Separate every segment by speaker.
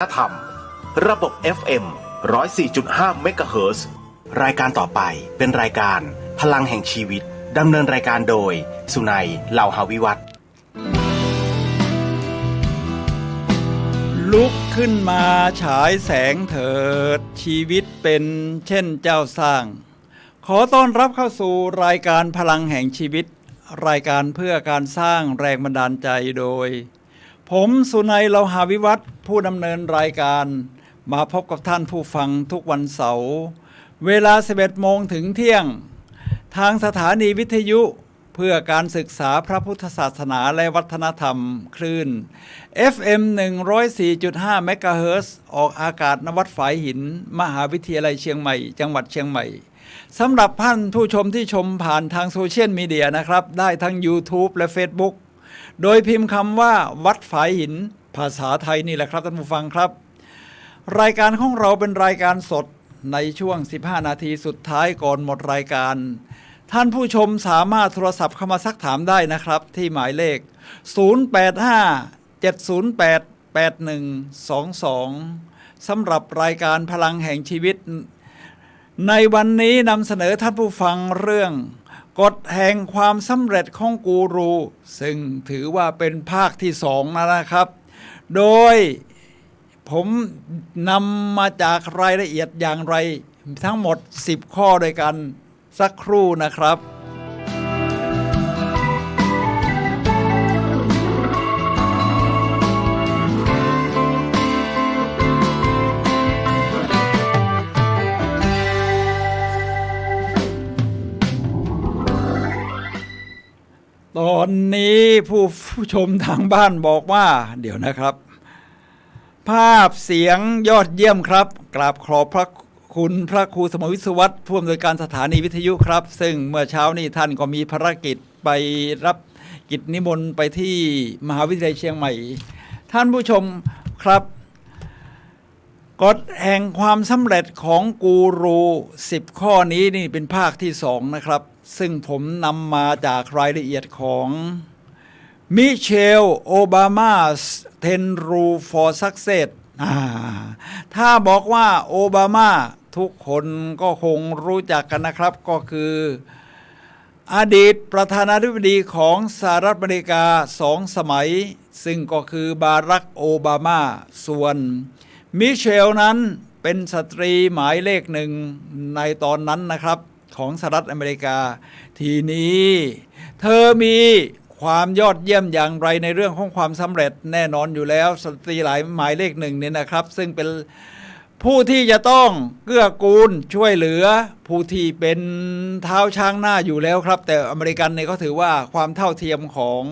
Speaker 1: ธรรมระบบ FM 104.5 เมกะเฮิรตซ์รายการต่อไปเป็นรายการพลังแห่งชีวิตดำเนินรายการโดยสุนัยเหล่าหาวิวัฒน์
Speaker 2: ลุกขึ้นมาฉายแสงเถิดชีวิตเป็นเช่นเจ้าสร้างขอต้อนรับเข้าสู่รายการพลังแห่งชีวิตรายการเพื่อการสร้างแรงบันดาลใจโดยผมสุนัยเหล่าหาวิวัฒน์ผู้ดำเนินรายการมาพบกับท่านผู้ฟังทุกวันเสาร์เวลา 11 โมงถึงเที่ยงทางสถานีวิทยุเพื่อการศึกษาพระพุทธศาสนาและวัฒนธรรมคลื่น FM 104.5 เมกะเฮิรตซ์ออกอากาศณวัดฝายหินมหาวิทยาลัยเชียงใหม่จังหวัดเชียงใหม่สำหรับท่านผู้ชมที่ชมผ่านทางโซเชียลมีเดียนะครับได้ทั้ง YouTube และ Facebook โดยพิมพ์คำว่าวัดฝายหินภาษาไทยนี่แหละครับท่านผู้ฟังครับรายการของเราเป็นรายการสดในช่วง15นาทีสุดท้ายก่อนหมดรายการท่านผู้ชมสามารถโทรศัพท์เข้ามาซักถามได้นะครับที่หมายเลข0857088122สำหรับรายการพลังแห่งชีวิตในวันนี้นำเสนอท่านผู้ฟังเรื่องกฎแห่งความสำเร็จของกูรูซึ่งถือว่าเป็นภาคที่2นะครับโดยผมนำมาจากรายละเอียดอย่างไรทั้งหมด10ข้อด้วยกันสักครู่นะครับตอนนี้ผู้ชมทางบ้านบอกว่าเดี๋ยวนะครับภาพเสียงยอดเยี่ยมครับกราบขอบพระคุณพระครูสมวิศวัตรผู้อำนวยการสถานีวิทยุครับซึ่งเมื่อเช้านี้ท่านก็มีภารกิจไปรับกิจนิมนต์ไปที่มหาวิทยาลัยเชียงใหม่ท่านผู้ชมครับกฎแห่งความสำเร็จของกูรู10ข้อนี้นี่เป็นภาคที่2นะครับซึ่งผมนำมาจากรายละเอียดของมิเชลโอบามา10 Rules for Success ถ้าบอกว่าโอบามาทุกคนก็คงรู้จักกันนะครับก็คืออดีตประธานาธิบดีของสหรัฐอเมริกา2สมัยซึ่งก็คือบารักโอบามาส่วนมิเชลนั้นเป็นสตรีหมายเลขหนึ่งในตอนนั้นนะครับของสหรัฐอเมริกาทีนี้เธอมีความยอดเยี่ยมอย่างไรในเรื่องของความสำเร็จแน่นอนอยู่แล้วสตรีหมายเลขหนึ่งเนี่ยนะครับซึ่งเป็นผู้ที่จะต้องเกื้อกูลช่วยเหลือผู้ที่เป็นเท้าช้างหน้าอยู่แล้วครับแต่อเมริกันเนี่ยเขาถือว่าความเท่าเทียมของ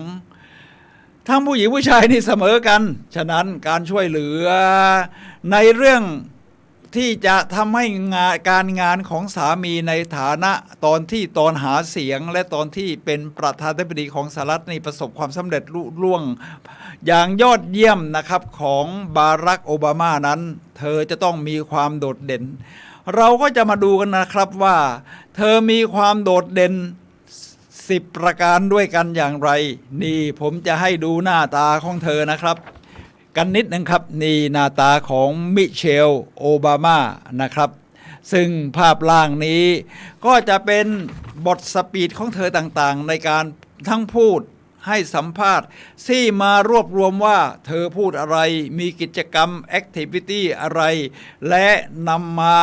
Speaker 2: ทั้งผู้หญิงผู้ชายนี่เสมอกันฉะนั้นการช่วยเหลือในเรื่องที่จะทำให้การงานของสามีในฐานะตอนหาเสียงและตอนที่เป็นประธานาธิบดีของสหรัฐนี่ประสบความสำเร็จลุล่วงอย่างยอดเยี่ยมนะครับของบารักโอบามานั้นเธอจะต้องมีความโดดเด่นเราก็จะมาดูกันนะครับว่าเธอมีความโดดเด่น10ประการด้วยกันอย่างไรนี่ผมจะให้ดูหน้าตาของเธอนะครับกันนิดนึงครับนี่หน้าตาของมิเชลโอบามานะครับซึ่งภาพล่างนี้ก็จะเป็นบทสปีชของเธอต่างๆในการทั้งพูดให้สัมภาษณ์ที่มารวบรวมว่าเธอพูดอะไรมีกิจกรรมแอคทิวิตี้อะไรและนำมา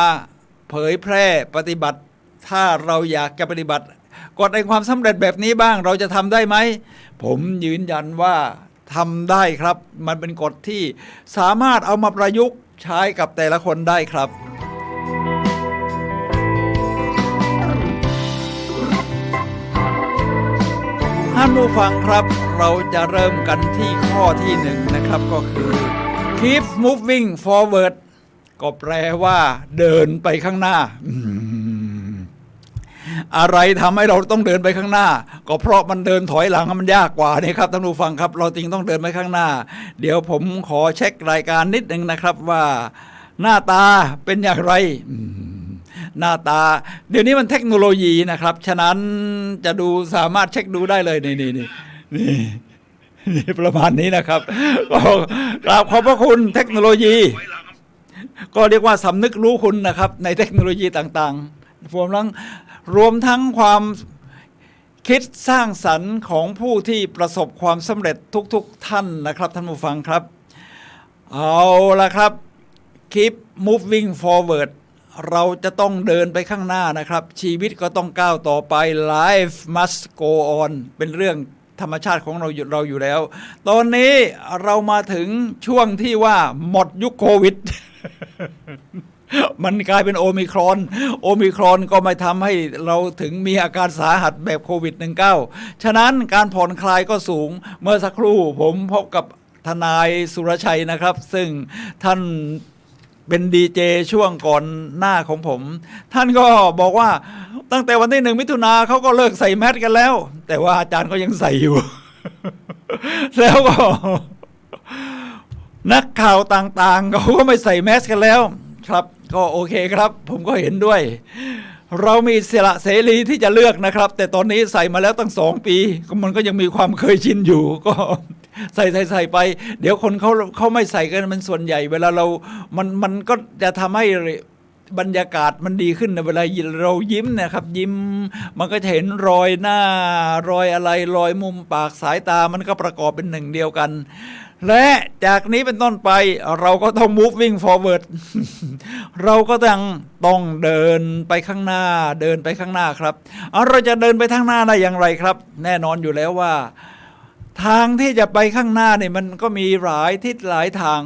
Speaker 2: เผยแพร่ปฏิบัติถ้าเราอยากจะปฏิบัติกฎแห่งความสำเร็จแบบนี้บ้างเราจะทำได้ไหมผมยืนยันว่าทำได้ครับมันเป็นกฎที่สามารถเอามาประยุกต์ใช้กับแต่ละคนได้ครับท่านผู้ฟังครับเราจะเริ่มกันที่ข้อที่1นะครับก็คือ keep moving forward ก็แปลว่าเดินไปข้างหน้าอะไรทำให้เราต้องเดินไปข้างหน้าก็เพราะมันเดินถอยหลังมันยากกว่านี่ครับท่านผู้ฟังครับเราจึงต้องเดินไปข้างหน้าเดี๋ยวผมขอเช็ครายการนิดนึงนะครับว่าหน้าตาเป็นอย่างไรหน้าตาเดี๋ยวนี้มันเทคโนโลยีนะครับฉะนั้นจะดูสามารถเช็คดูได้เลยนี่ ประมาณนี้นะครับก็กราบขอบพระคุณเทคโนโลยี ก็เรียกว่าสำนึกรู้คุณนะครับในเทคโนโลยีต่างๆรวมทั้งความคิดสร้างสรรค์ของผู้ที่ประสบความสำเร็จทุกๆท่านนะครับท่านผู้ฟังครับเอาละครับ keep moving forward เราจะต้องเดินไปข้างหน้านะครับชีวิตก็ต้องก้าวต่อไป life must go on เป็นเรื่องธรรมชาติของเราอยู่แล้วตอนนี้เรามาถึงช่วงที่ว่าหมดยุคโควิด มันกลายเป็นโอมิครอนก็ไม่ทำให้เราถึงมีอาการสาหัสแบบโควิด -19 ฉะนั้นการผ่อนคลายก็สูงเมื่อสักครู่ผมพบกับทนายสุรชัยนะครับ ซึ่งท่านเป็นดีเจช่วงก่อนหน้าของผมท่านก็บอกว่าตั้งแต่วันที่1 มิถุนาเขาก็เลิกใส่แมสกันแล้วแต่ว่าอาจารย์ก็ยังใส่อยู่ แล้วก็นักข่าวต่างๆเขาก็ไม่ใส่แมสกันแล้วครับก็โอเคครับผมก็เห็นด้วยเรามีอิสระเสรีที่จะเลือกนะครับแต่ตอนนี้ใส่มาแล้วตั้ง2 ปีมันก็ยังมีความเคยชินอยู่ก็ใส่ไปเดี๋ยวคนเขาไม่ใส่กันมันส่วนใหญ่เวลามันก็จะทำให้บรรยากาศมันดีขึ้นนะเวลาเรายิ้มนะครับยิ้มมันก็จะเห็นรอยหน้ารอยอะไรรอยมุมปากสายตามันก็ประกอบเป็นหนึ่งเดียวกันและจากนี้เป็นต้นไปเราก็ต้อง moving forward เราก็ต้องเดินไปข้างหน้าครับเราจะเดินไปข้างหน้าได้อย่างไรครับแน่นอนอยู่แล้วว่าทางที่จะไปข้างหน้าเนี่ยมันก็มีหลายทิศหลายทาง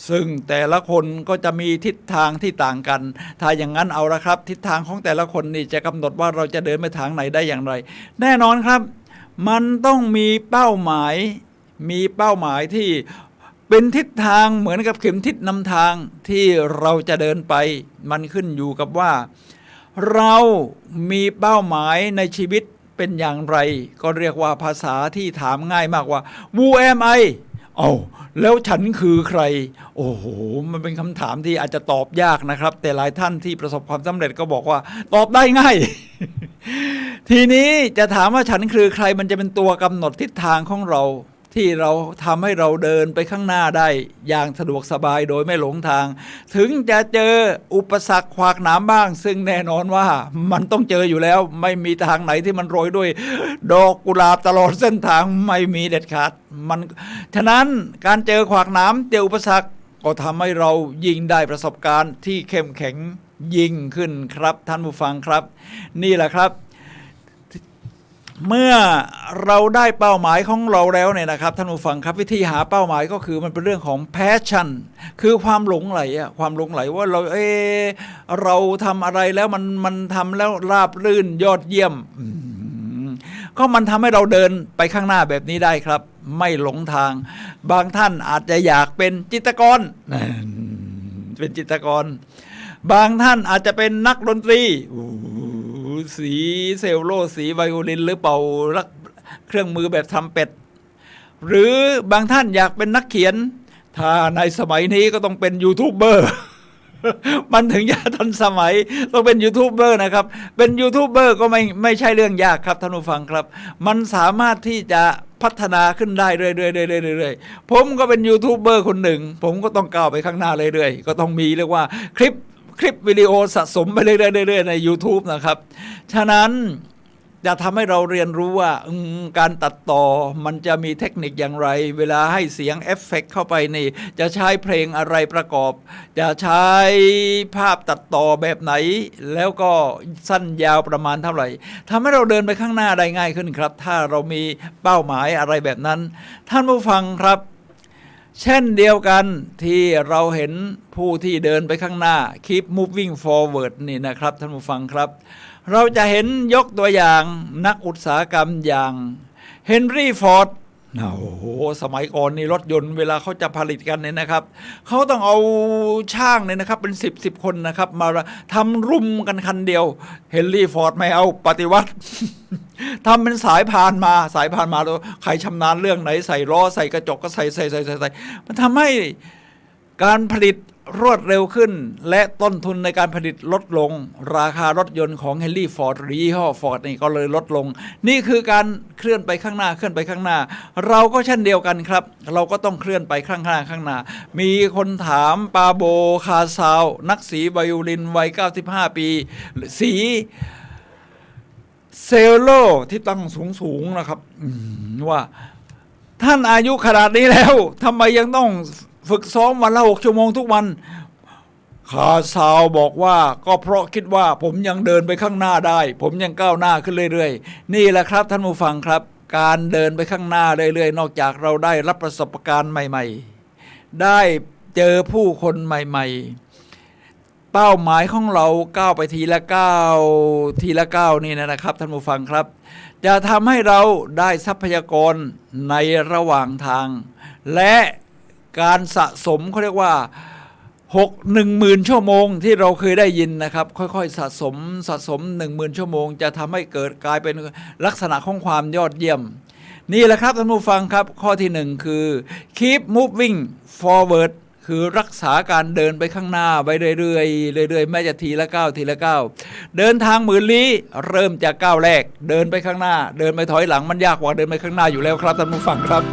Speaker 2: ซึ่งแต่ละคนก็จะมีทิศทางที่ต่างกันถ้าอย่างนั้นเอาละครับทิศทางของแต่ละคนนี่จะกำหนดว่าเราจะเดินไปทางไหนได้อย่างไรแน่นอนครับมันต้องมีเป้าหมายที่เป็นทิศทางเหมือนกับเข็มทิศนำทางที่เราจะเดินไปมันขึ้นอยู่กับว่าเรามีเป้าหมายในชีวิตเป็นอย่างไรก็เรียกว่าภาษาที่ถามง่ายมากว่า Who am I แล้วฉันคือใครโอ้โหมันเป็นคำถามที่อาจจะตอบยากนะครับแต่หลายท่านที่ประสบความสำเร็จก็บอกว่าตอบได้ง่าย ทีนี้จะถามว่าฉันคือใครมันจะเป็นตัวกำหนดทิศทางของเราที่เราทำให้เราเดินไปข้างหน้าได้อย่างสะดวกสบายโดยไม่หลงทางถึงจะเจออุปสรรคขวากหนามบ้างซึ่งแน่นอนว่ามันต้องเจออยู่แล้วไม่มีทางไหนที่มันโรยด้วยดอกกุหลาบตลอดเส้นทางไม่มีเด็ดขาดฉะนั้นการเจอขวากหนามเจออุปสรรคก็ทำให้เรายิ่งได้ประสบการณ์ที่เข้มแข็งยิ่งขึ้นครับท่านผู้ฟังครับนี่แหละครับเมื่อเราได้เป้าหมายของเราแล้วเนี่ยนะครับท่านผู้ฟังครับวิธีหาเป้าหมายก็คือมันเป็นเรื่องของ passion คือความหลงไหลว่าเราทำอะไรแล้วมันทำแล้วราบรื่นยอดเยี่ยมก็มันทำให้เราเดินไปข้างหน้าแบบนี้ได้ครับไม่หลงทางบางท่านอาจจะอยากเป็นจิตรกรบางท่านอาจจะเป็นนักดนตรีสีเซลโลสีไวโอลินหรือเป่าเครื่องมือแบบทำเป็ดหรือบางท่านอยากเป็นนักเขียนถ้าในสมัยนี้ก็ต้องเป็นยูทูบเบอร์ มันถึงจะทันสมัยต้องเป็นยูทูบเบอร์นะครับเป็นยูทูบเบอร์ก็ไม่ใช่เรื่องยากครับท่านผู้ฟังครับมันสามารถที่จะพัฒนาขึ้นได้เรื่อยๆผมก็เป็นยูทูบเบอร์คนหนึ่งผมก็ต้องก้าวไปข้างหน้าเรื่อยๆก็ต้องมีเรียกว่าคลิปวิดีโอสะสมไปเรื่อยๆใน YouTube นะครับฉะนั้นจะทำให้เราเรียนรู้ว่าการตัดต่อมันจะมีเทคนิคอย่างไรเวลาให้เสียงเอฟเฟกต์เข้าไปนี่จะใช้เพลงอะไรประกอบจะใช้ภาพตัดต่อแบบไหนแล้วก็สั้นยาวประมาณเท่าไหร่ทำให้เราเดินไปข้างหน้าได้ง่ายขึ้นครับถ้าเรามีเป้าหมายอะไรแบบนั้นท่านผู้ฟังครับเช่นเดียวกันที่เราเห็นผู้ที่เดินไปข้างหน้า keep moving forward นี่นะครับท่านผู้ฟังครับเราจะเห็นยกตัวอย่างนักอุตสาหกรรมอย่างเฮนรี่ฟอร์ดโอ้โหสมัยก่อนนี่รถยนต์เวลาเขาจะผลิตกันเนี่ยนะครับเขาต้องเอาช่างเนี่ยนะครับเป็น10คนนะครับมาทำรุมกันคันเดียวเฮนรี่ฟอร์ดไม่เอาปฏิวัติ ทำเป็นสายพานมาแล้วใครชำนาญเรื่องไหนใส่ล้อใส่กระจกก็ใส่มันทำให้การผลิต รวดเร็วขึ้นและต้นทุนในการผลิตลดลงราคารถยนต์ของเฮนรี่ฟอร์ดหรือยี่ห้อฟอร์ดนี่ก็เลยลดลงนี่คือการเคลื่อนไปข้างหน้าเราก็เช่นเดียวกันครับเราก็ต้องเคลื่อนไปข้างหน้ามีคนถามปาโบคาซาวนักสีไวโอลินวัย95 ปีสีเซโลที่ตั้งสูงนะครับว่าท่านอายุขนาดนี้แล้วทำไมยังต้องฝึกซ้อมวันละ6 ชั่วโมงทุกวันคาซาวบอกว่าก็เพราะคิดว่าผมยังเดินไปข้างหน้าได้ผมยังก้าวหน้าขึ้นเรื่อยๆนี่แหละครับท่านผู้ฟังครับการเดินไปข้างหน้าเรื่อยๆนอกจากเราได้รับประสบการณ์ใหม่ๆได้เจอผู้คนใหม่ๆเป้าหมายของเราก้าวไปทีละก้าวนี่นะครับท่านผู้ฟังครับจะทำให้เราได้ทรัพยากรในระหว่างทางและการสะสมเขาเรียกว่า10,000 ชั่วโมงที่เราเคยได้ยินนะครับค่อยๆสะสม10,000 ชั่วโมงจะทำให้กลายเป็นลักษณะของความยอดเยี่ยมนี่แหละครับท่านผู้ฟังครับข้อที่1คือ keep moving forward คือรักษาการเดินไปข้างหน้าไปเรื่อยๆแม้จะทีละก้าวเดินทางหมื่นลี้เริ่มจากก้าวแรกเดินไปข้างหน้าเดินไปถอยหลังมันยากกว่าเดินไปข้างหน้าอยู่แล้วครับท่านผู้ฟังครับ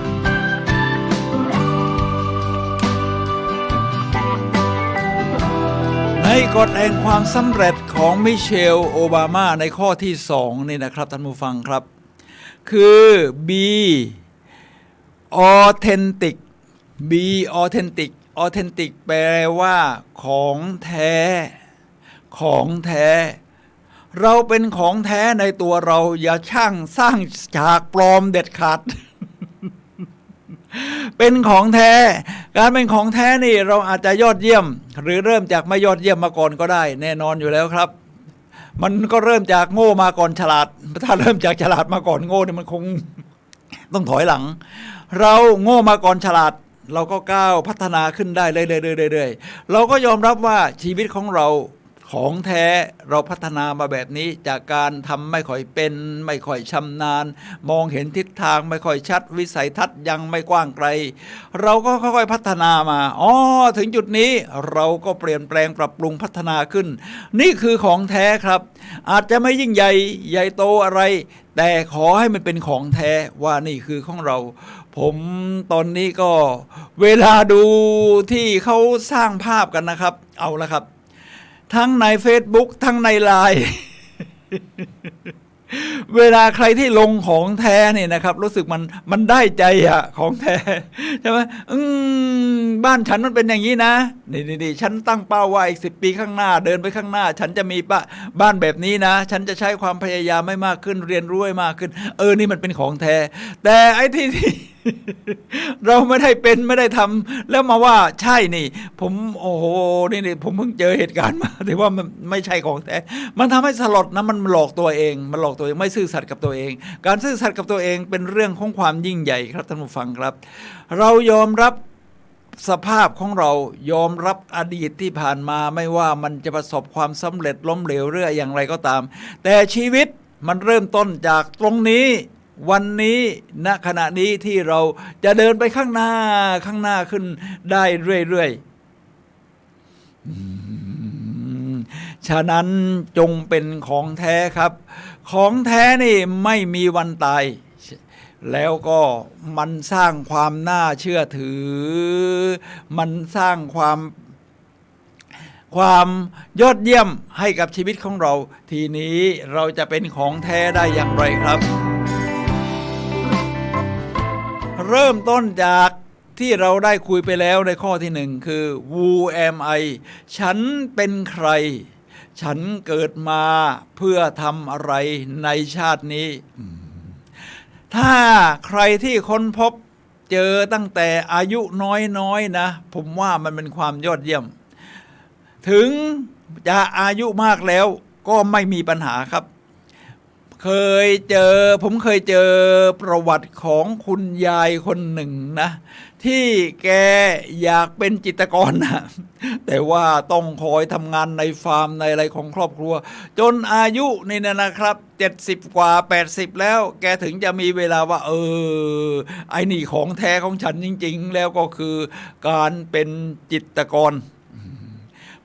Speaker 2: ในกฎแห่งความสำเร็จของมิเชลโอบามาในข้อที่2นี่นะครับท่านผู้ฟังครับคือ be authentic authentic แปลว่าของแท้เราเป็นของแท้ในตัวเราอย่าสร้างฉากปลอมเด็ดขาด เป็นของแท้การเป็นของแท้นี่เราอาจจะยอดเยี่ยมหรือเริ่มจากไม่ยอดเยี่ยมมาก่อนก็ได้แน่นอนอยู่แล้วครับมันก็เริ่มจากโง่มาก่อนฉลาดถ้าเริ่มจากฉลาดมาก่อนโง่นี่มันคงต้องถอยหลังเราโง่มาก่อนฉลาดเราก็ก้าวพัฒนาขึ้นได้เรื่อยๆเราก็ยอมรับว่าชีวิตของเราของแท้เราพัฒนามาแบบนี้จากการทำไม่ค่อยเป็นไม่ค่อยชำนาญมองเห็นทิศทางไม่ค่อยชัดวิสัยทัศน์ยังไม่กว้างไกลเราก็ค่อยๆพัฒนามาถึงจุดนี้เราก็เปลี่ยนแปลงปรับปรุงพัฒนาขึ้นนี่คือของแท้ครับอาจจะไม่ยิ่งใหญ่โตอะไรแต่ขอให้มันเป็นของแท้ว่านี่คือของเราผมตอนนี้ก็เวลาดูที่เขาสร้างภาพกันนะครับเอาละครับทั้งใน Facebook ทั้งใน LINE เวลาใครที่ลงของแท้เนี่ยนะครับรู้สึกมันได้ใจอะของแท้ใช่ไหมบ้านฉันมันเป็นอย่างนี้นะนี่ฉันตั้งเป้าว่าอีก10 ปีข้างหน้าเดินไปข้างหน้าฉันจะมีบ้านแบบนี้นะฉันจะใช้ความพยายามไม่มากขึ้นเรียนรู้ให้มากขึ้นนี่มันเป็นของแท้แต่ไอ้ที่ เราไม่ได้ทำแล้วมาว่าใช่นี่ผมโอ้โหนี่ผมเพิ่งเจอเหตุการณ์มาแต่ว่ามันไม่ใช่ของแท้มันทำให้สลดนะมันหลอกตัวเองไม่ซื่อสัตย์กับตัวเองการซื่อสัตย์กับตัวเองเป็นเรื่องของความยิ่งใหญ่ครับท่านผู้ฟังครับเรายอมรับสภาพของเรายอมรับอดีตที่ผ่านมาไม่ว่ามันจะประสบความสำเร็จล้มเหลวเรื่อยอย่างไรก็ตามแต่ชีวิตมันเริ่มต้นจากตรงนี้วันนี้ณขณะนี้ที่เราจะเดินไปข้างหน้าขึ้นได้เรื่อยๆฉะนั้นจงเป็นของแท้ครับของแท้นี่ไม่มีวันตายแล้วก็มันสร้างความน่าเชื่อถือมันสร้างความยอดเยี่ยมให้กับชีวิตของเราทีนี้เราจะเป็นของแท้ได้อย่างไรครับเริ่มต้นจากที่เราได้คุยไปแล้วในข้อที่1คือ Who am I ฉันเป็นใครฉันเกิดมาเพื่อทำอะไรในชาตินี้ถ้าใครที่ค้นพบเจอตั้งแต่อายุน้อยนะผมว่ามันเป็นความยอดเยี่ยมถึงจะอายุมากแล้วก็ไม่มีปัญหาครับผมเคยเจอประวัติของคุณยายคนหนึ่งนะที่แกอยากเป็นจิตรกรนะแต่ว่าต้องคอยทำงานในฟาร์มในอะไรของครอบครัวจนอายุนี่นะครับ70 กว่า80แล้วแกถึงจะมีเวลาว่าไอ้นี่ของแท้ของฉันจริงๆแล้วก็คือการเป็นจิตรกร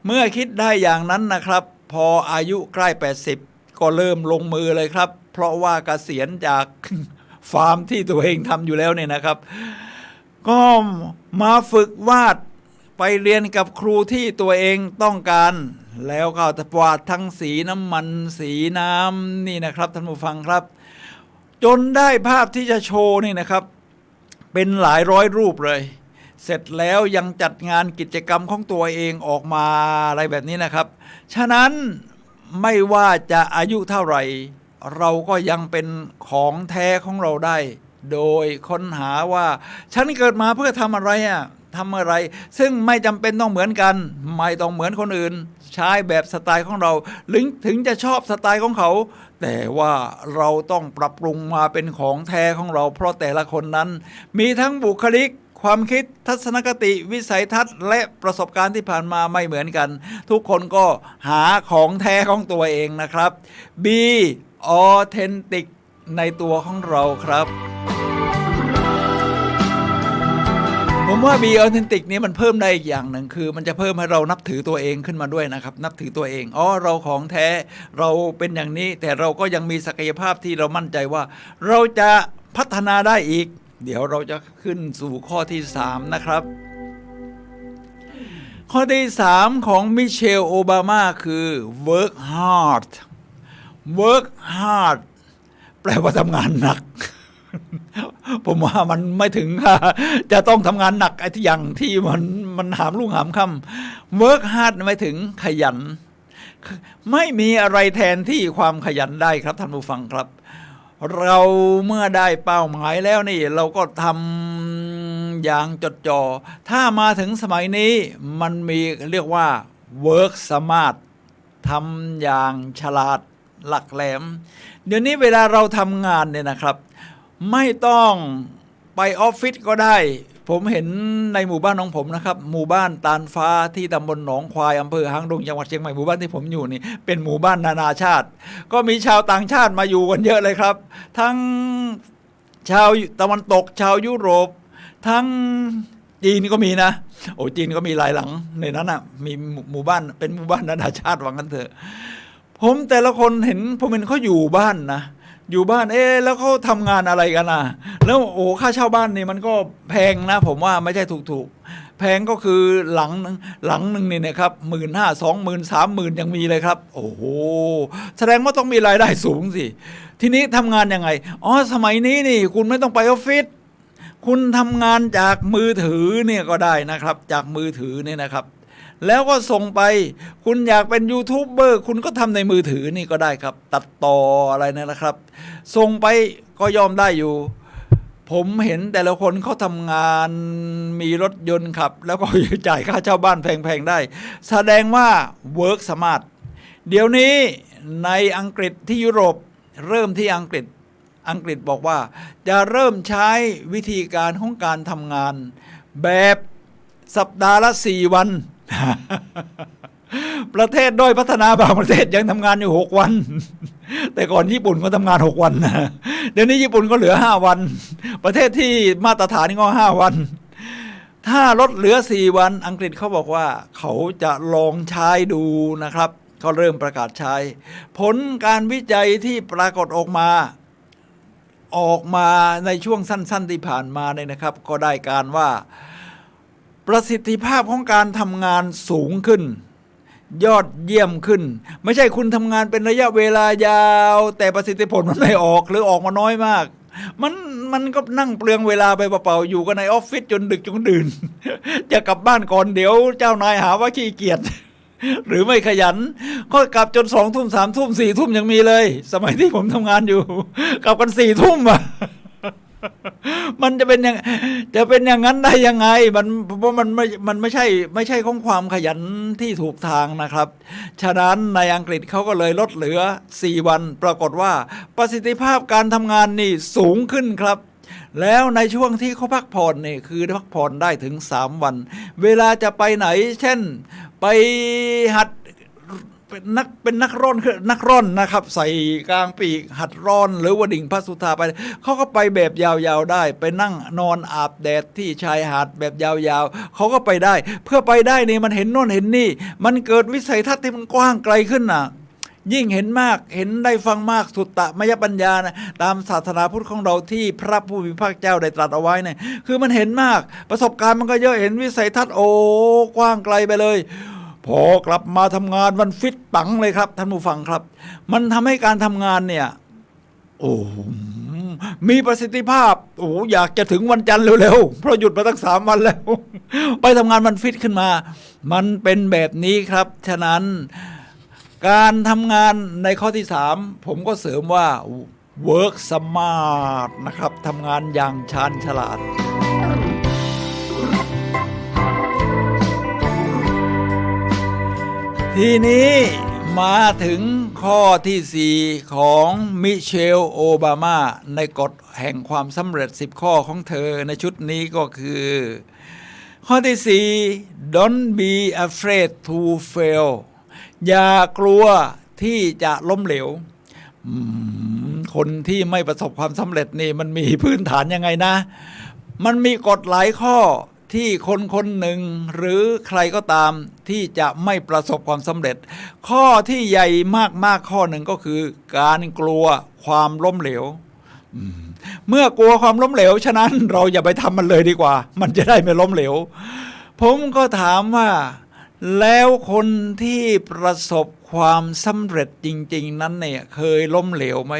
Speaker 2: เมื่อคิดได้อย่างนั้นนะครับพออายุใกล้80ก็เริ่มลงมือเลยครับเพราะว่าเกษียณจาก ฟาร์มที่ตัวเองทำอยู่แล้วเนี่ยนะครับ ก็มาฝึกวาดไปเรียนกับครูที่ตัวเองต้องการแล้วก็วาดทั้งสีน้ำมันสีน้ำนี่นะครับท่านผู้ฟังครับจนได้ภาพที่จะโชว์นี่นะครับเป็นหลายร้อยรูปเลยเสร็จแล้วยังจัดงานกิจกรรมของตัวเองออกมาอะไรแบบนี้นะครับฉะนั้นไม่ว่าจะอายุเท่าไหร่เราก็ยังเป็นของแท้ของเราได้โดยค้นหาว่าฉันเกิดมาเพื่อทำอะไรทำอะไรซึ่งไม่จำเป็นต้องเหมือนกันไม่ต้องเหมือนคนอื่นใช้แบบสไตล์ของเราหรือถึงจะชอบสไตล์ของเขาแต่ว่าเราต้องปรับปรุงมาเป็นของแท้ของเราเพราะแต่ละคนนั้นมีทั้งบุคลิกความคิดทัศนคติวิสัยทัศน์และประสบการณ์ที่ผ่านมาไม่เหมือนกันทุกคนก็หาของแท้ของตัวเองนะครับ Be authentic ในตัวของเราครับผมว่า Be authentic นี้มันเพิ่มได้อีกอย่างหนึ่งคือมันจะเพิ่มให้เรานับถือตัวเองขึ้นมาด้วยนะครับนับถือตัวเองเราของแท้เราเป็นอย่างนี้แต่เราก็ยังมีศักยภาพที่เรามั่นใจว่าเราจะพัฒนาได้อีกเดี๋ยวเราจะขึ้นสู่ข้อที่3นะครับข้อที่3ของมิเชลโอบามาคือ work hard work hard แปลว่าทำงานหนัก ผมว่ามันไม่ถึงจะต้องทำงานหนักไอ้ที่อย่างที่มันหามรุ่งหามค่ำ work hard ไม่ถึงขยันไม่มีอะไรแทนที่ความขยันได้ครับท่านผู้ฟังครับเราเมื่อได้เป้าหมายแล้วนี่เราก็ทำอย่างจดจ่อถ้ามาถึงสมัยนี้มันมีเรียกว่า work smart ทำอย่างฉลาดหลักแหลมเดี๋ยวนี้เวลาเราทำงานเนี่ยนะครับไม่ต้องไปออฟฟิศก็ได้ผมเห็นในหมู่บ้านของผมนะครับหมู่บ้านตาลฟ้าที่ตำบลหนองควายอำเภอหางดงจังหวัดเชียงใหม่หมู่บ้านที่ผมอยู่นี่เป็นหมู่บ้านนานาชาติก็มีชาวต่างชาติมาอยู่กันเยอะเลยครับทั้งชาวตะวันตกชาวยุโรปทั้งจีนก็มีนะจีนก็มีหลายหลังในนั้นมีหมู่บ้านเป็นหมู่บ้านนานาชาติว่างั้นเถอะผมแต่ละคนผมเห็นเขาอยู่บ้านนะอยู่บ้านแล้วเขาทำงานอะไรกันแล้วค่าเช่าบ้านนี่มันก็แพงนะผมว่าไม่ใช่ถูกแพงก็คือหลังหนึ่งนี่นะครับ15,000 20,000 30,000ยังมีเลยครับโอ้โหแสดงว่าต้องมีรายได้สูงสิทีนี้ทำงานยังไงสมัยนี้นี่คุณไม่ต้องไปออฟฟิศคุณทำงานจากมือถือเนี่ยก็ได้นะครับจากมือถือเนี่ยนะครับแล้วก็ส่งไปคุณอยากเป็นยูทูบเบอร์คุณก็ทำในมือถือนี่ก็ได้ครับตัดต่ออะไรเนี่ยนะครับส่งไปก็ยอมได้อยู่ผมเห็นแต่ละคนเขาทำงานมีรถยนต์ขับแล้วก็จ่ายค่าเช่าบ้านแพงๆได้แสดงว่า work smart เดี๋ยวนี้ในอังกฤษที่ยุโรปเริ่มที่อังกฤษบอกว่าจะเริ่มใช้วิธีการของการทำงานแบบสัปดาห์ละ4 วัน ประเทศด้อยพัฒนาบางประเทศยังทำงานอยู่6 วันแต่ก่อนญี่ปุ่นก็ทำงาน6 วันนะเดี๋ยวนี้ญี่ปุ่นก็เหลือ5 วันประเทศที่มาตรฐานนี่ก็5 วันถ้าลดเหลือ4 วันอังกฤษเขาบอกว่าเขาจะลองใช้ดูนะครับเขาเริ่มประกาศใช้ผลการวิจัยที่ปรากฏออกมาในช่วงสั้นๆที่ผ่านมาเนี่ยนะครับก็ได้การว่าประสิทธิภาพของการทำงานสูงขึ้นยอดเยี่ยมขึ้นไม่ใช่คุณทำงานเป็นระยะเวลายาวแต่ประสิทธิผลมันไม่ออกหรือออกมาน้อยมากมันก็นั่งเปลืองเวลาไปเปล่าๆอยู่กันในออฟฟิศจนดึกจนดื่น จะกลับบ้านก่อนเดี๋ยวเจ้านายหาว่าขี้เกียจ หรือไม่ขยันก็กลับจน2 ทุ่ม3 ทุ่ม4 ทุ่มยังมีเลยสมัยที่ผมทำงานอยู่ กลับกัน4 ทุ่มมันจะเป็นอย่างนั้นได้ยังไงเพราะมันไม่ใช่ของความขยันที่ถูกทางนะครับฉะนั้นในอังกฤษเขาก็เลยลดเหลือ4 วันปรากฏว่าประสิทธิภาพการทำงานนี่สูงขึ้นครับแล้วในช่วงที่เขาพักผ่อนนี่คือพักผ่อนได้ถึง3 วันเวลาจะไปไหนเช่นไปหัด เป็นนักร่อนคือนักร่อนนะครับใส่กลางปีกหัดร่อนหรือว่าดิ่งพระสุธาไปเขาก็ไปแบบยาวๆได้ไปนั่งนอนอาบแดดที่ชายหาดแบบยาวๆเขาก็ไปได้เพื่อไปได้นี่มันเห็นโน่นเห็นนี่มันเกิดวิสัยทัศน์ที่มันกว้างไกลขึ้นน่ะยิ่งเห็นมากเห็นได้ฟังมากสุตตมยปัญญานะตามศาสนาพุทธของเราที่พระผู้มีพระเจ้าได้ตรัสเอาไว้เนี่ยคือมันเห็นมากประสบการณ์มันก็เยอะเห็นวิสัยทัศน์โอ้กว้างไกลไปเลยพอกลับมาทำงานมันฟิตปังเลยครับท่านผู้ฟังครับมันทำให้การทำงานเนี่ยโอ้มีประสิทธิภาพโอ้อยากจะถึงวันจันทร์เร็วๆเพราะหยุดมาตั้ง3 วันแล้วไปทำงานมันฟิตขึ้นมามันเป็นแบบนี้ครับฉะนั้นการทำงานในข้อที่3ผมก็เสริมว่า work smart นะครับทำงานอย่างชาญฉลาดทีนี้มาถึงข้อที่4ของมิเชลโอบามาในกฎแห่งความสำเร็จ10ข้อของเธอในชุดนี้ก็คือข้อที่4 Don't be afraid to fail อย่ากลัวที่จะล้มเหลวคนที่ไม่ประสบความสำเร็จนี่มันมีพื้นฐานยังไงนะมันมีกฎหลายข้อที่คนหนึ่งหรือใครก็ตามที่จะไม่ประสบความสำเร็จข้อที่ใหญ่มากๆข้อหนึ่งก็คือการกลัวความล้มเหลวเมื่อกลัวความล้มเหลวฉะนั้นเราอย่าไปทำมันเลยดีกว่ามันจะได้ไม่ล้มเหลวผมก็ถามว่าแล้วคนที่ประสบความสำเร็จจริงๆนั้นเนี่ยเคยล้มเหลวไหม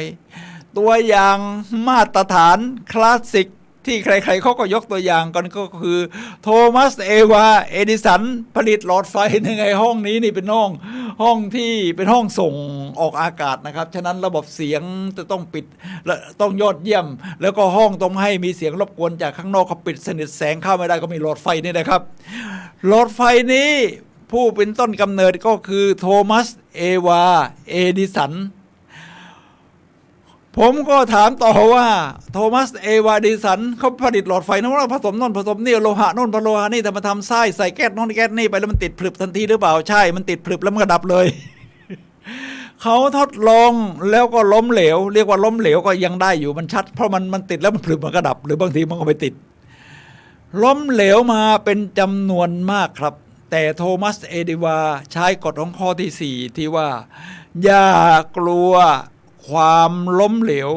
Speaker 2: ตัวอย่างมาตรฐานคลาสสิกที่ใครๆเขาก็ยกตัวอย่างกันก็คือโทมัสเอวาเอดิสันผลิตหลอดไฟในไงห้องนี้นี่เป็นห้องที่เป็นห้องส่งออกอากาศนะครับฉะนั้นระบบเสียงจะต้องปิดต้องยอดเยี่ยมแล้วก็ห้องต้องให้มีเสียงรบกวนจากข้างนอกเขาปิดสนิทแสงเข้าไม่ได้ก็มีหลอดไฟนี่นะครับหลอดไฟนี้ผู้เป็นต้นกำเนิดก็คือโทมัสเอวาเอดิสันผมก็ถามต่อว่าโทมัสเอวาเอดิสันเขาผลิตหลอดไฟนะว่าผสมโน่นผสมนี่โลหะโน่นโลหะนี่ทำมาทำไส้ใส่แก๊สโน่นแก๊สนี่ไปแล้วมันติดผลึบทันทีหรือเปล่าใช่มันติดผลึบแล้วมันก็ดับเลย เขาทดลองแล้วก็ล้มเหลวเรียกว่าล้มเหลวก็ยังได้อยู่มันชัดเพราะมันติดแล้วมันผลึบมันก็ดับหรือบางทีมันก็ไม่ติดล้มเหลวมาเป็นจำนวนมากครับแต่โทมัสเอดิวาใช้กฎของข้อที่4ที่ว่าอย่ากลัวความล้มเหลว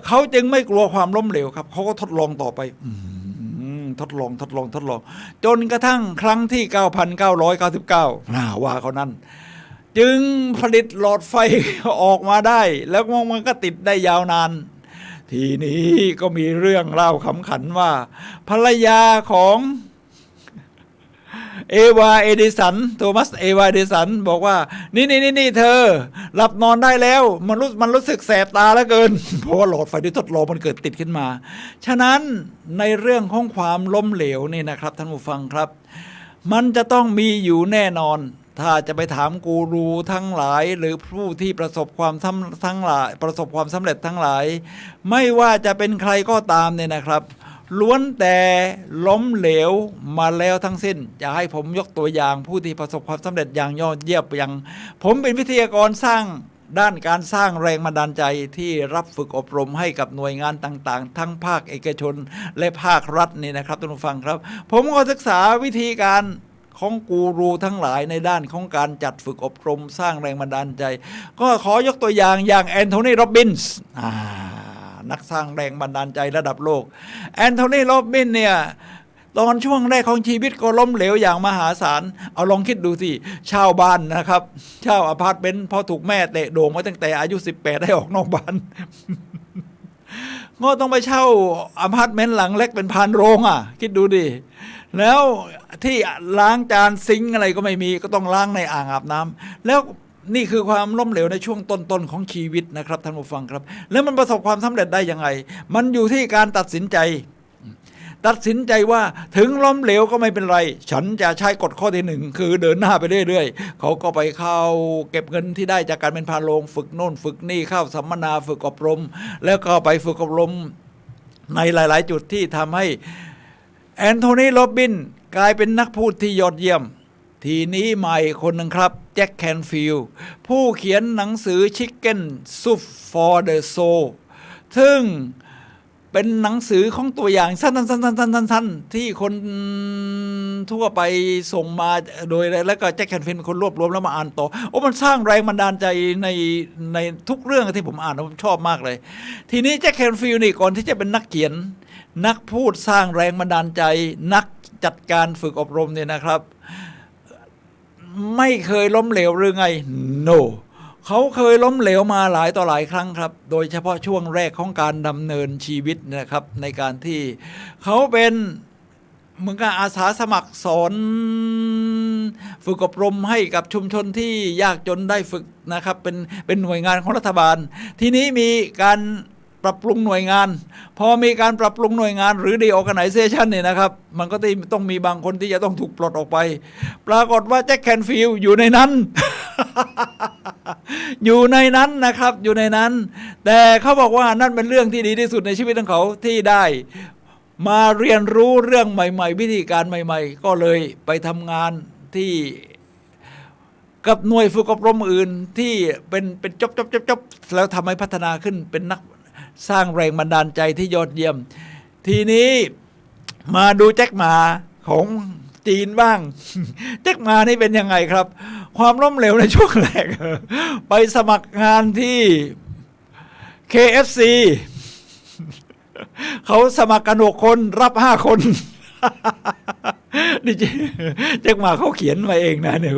Speaker 2: เขาจึงไม่กลัวความล้มเหลวครับเขาก็ทดลองต่อไปทดลองจนกระทั่งครั้งที่ 9,999 ว่าเขานั้นจึงผลิตหลอดไฟออกมาได้แล้วมันก็ติดได้ยาวนานทีนี้ก็มีเรื่องเล่าขำขันว่าภรรยาของเอวาเอดิสันโทมัสเอวาเอดิสันบอกว่านี่เธอหลับนอนได้แล้วมันรู้สึกแสบตาเหลือเกินเพราะว่าหลอดไฟที่ทดลองมันเกิดติดขึ้นมาฉะนั้นในเรื่องของความล้มเหลวนี่นะครับท่านผู้ฟังครับมันจะต้องมีอยู่แน่นอนถ้าจะไปถามกูรูทั้งหลายหรือผู้ที่ประสบความสำเร็จทั้งหลายไม่ว่าจะเป็นใครก็ตามเนี่ยนะครับล้วนแต่ล้มเหลวมาแล้วทั้งสิ้นจะให้ผมยกตัวอย่างผู้ที่ประสบความสำเร็จอย่างยอดเยี่ยมอย่างผมเป็นวิทยากรสร้างด้านการสร้างแรงบันดาลใจที่รับฝึกอบรมให้กับหน่วยงานต่างๆทั้งภาคเอกชนและภาครัฐนี่นะครับท่านผู้ฟังครับผมก็ศึกษาวิธีการของกูรูทั้งหลายในด้านของการจัดฝึกอบรมสร้างแรงบันดาลใจก็ขอยกตัวอย่างแอนโทนีโรบินส์นักสร้างแรงบันดาลใจระดับโลกแอนโทนีโรบินส์เนี่ยตอนช่วงแรกของชีวิตก็ล้มเหลวอย่างมหาศาลเอาลองคิดดูสิเช่าบ้านนะครับเช่าอพาร์ตเมนต์พอถูกแม่เตะโด่งมาตั้งแต่อายุ18ได้ออกนอกบ้าน ก็ต้องไปเช่าอพาร์ตเมนต์หลังเล็กเป็นพานโรงคิดดูดิแล้วที่ล้างจานซิงค์อะไรก็ไม่มีก็ต้องล้างในอ่างอาบน้ำแล้วนี่คือความล้มเหลวในช่วงต้นๆของชีวิตนะครับท่านผู้ฟังครับแล้วมันประสบความสำเร็จได้ยังไงมันอยู่ที่การตัดสินใจว่าถึงล้มเหลวก็ไม่เป็นไรฉันจะใช้กฎข้อที่1คือเดินหน้าไปเรื่อยๆเขาก็ไปเข้าเก็บเงินที่ได้จากการเป็นพานโรงฝึกโน่นฝึกนี่เข้าสัมมนาฝึกอบรมแล้วก็ไปฝึกอบรมในหลายๆจุดที่ทำให้แอนโทนีโรบินกลายเป็นนักพูดที่ยอดเยี่ยม ทีนี้ใหม่คนหนึ่งครับแจ็คแคนฟิลด์ผู้เขียนหนังสือ Chicken Soup for the Soul ซึ่งเป็นหนังสือของตัวอย่างสั้นๆๆๆๆที่คนทั่วไปส่งมาโดยแล้วก็แจ็คแคนฟิลด์เป็นคนรวบรวมแล้วมาอ่านต่อโอ้มันสร้างแรงบันดาลใจในทุกเรื่องที่ผมอ่านผมชอบมากเลยทีนี้แจ็คแคนฟิลด์นี่ก่อนที่จะเป็นนักเขียนนักพูดสร้างแรงบันดาลใจนักจัดการฝึกอบรมเนี่ยนะครับไม่เคยล้มเหลวหรือไง no เขาเคยล้มเหลวมาหลายต่อหลายครั้งครับโดยเฉพาะช่วงแรกของการดำเนินชีวิตนะครับในการที่เขาเป็นเหมือนกับอาสาสมัครสอนฝึกอบรมให้กับชุมชนที่ยากจนได้ฝึกนะครับเป็นหน่วยงานของรัฐบาลทีนี้มีการปรับปรุงหน่วยงานพอมีการปรับปรุงหน่วยงานหรือ reorganization เนี่ยนะครับมันก็ต้องมีบางคนที่จะต้องถูกปลดออกไปปรากฏว่าแจ็คแคนฟิลด์อยู่ในนั้น อยู่ในนั้นนะครับอยู่ในนั้นแต่เขาบอกว่านั่นเป็นเรื่องที่ดีที่สุดในชีวิตของเขาที่ได้มาเรียนรู้เรื่องใหม่ๆวิธีการใหม่ๆก็เลยไปทำงานที่กับหน่วยฝึกอบรมอื่นที่เป็นจบแล้วทำให้พัฒนาขึ้นเป็นนักสร้างแรงบันดาลใจที่ยอดเยี่ยมทีนี้มาดูแจ็คหมาของจีนบ้าง แจ็คหมานี่เป็นยังไงครับความล้มเหลวในช่วงแรก ไปสมัครงานที่ KFC เขาสมัครกัน6 คนรับ5 คน นี่แจ็คหมาเขาเขียนมาเองนะเนี่ย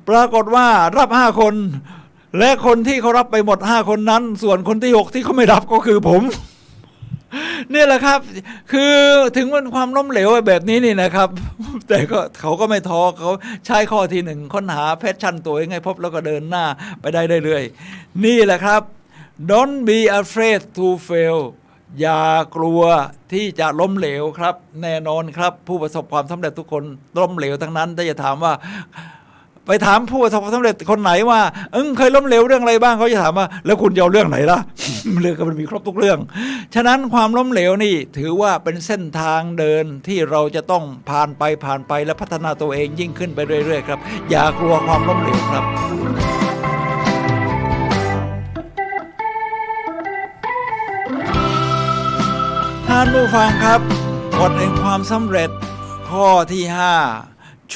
Speaker 2: ปรากฏว่ารับ5 คนและคนที่เขารับไปหมด5 คนนั้นส่วนคนที่6ที่เขาไม่รับก็คือผมนี่แหละครับคือถึงมันความล้มเหลวแบบนี้นี่นะครับแต่ก็เขาก็ไม่ท้อเขาใช้ข้อที่1ค้นหาแพชชั่นตัวเองให้พบแล้วก็เดินหน้าไปได้เรื่อยๆนี่แหละครับ Don't be afraid to fail อย่ากลัวที่จะล้มเหลวครับแน่นอนครับผู้ประสบความสำเร็จทุกคนล้มเหลวทั้งนั้นถ้าจะถามว่าไปถามผู้ประสบความสำเร็จคนไหนว่าเคยล้มเหลวเรื่องอะไรบ้างเขาจะถามว่าแล้วคุณจะเอาเรื่องไหนล่ะ เรื่องก็มันมีครบทุกเรื่องฉะนั้นความล้มเหลวนี่ถือว่าเป็นเส้นทางเดินที่เราจะต้องผ่านไปและพัฒนาตัวเองยิ่งขึ้นไปเรื่อยๆครับอย่ากลัวความล้มเหลวครับท่านผู้ฟังครับกฎแห่งความสำเร็จข้อที่5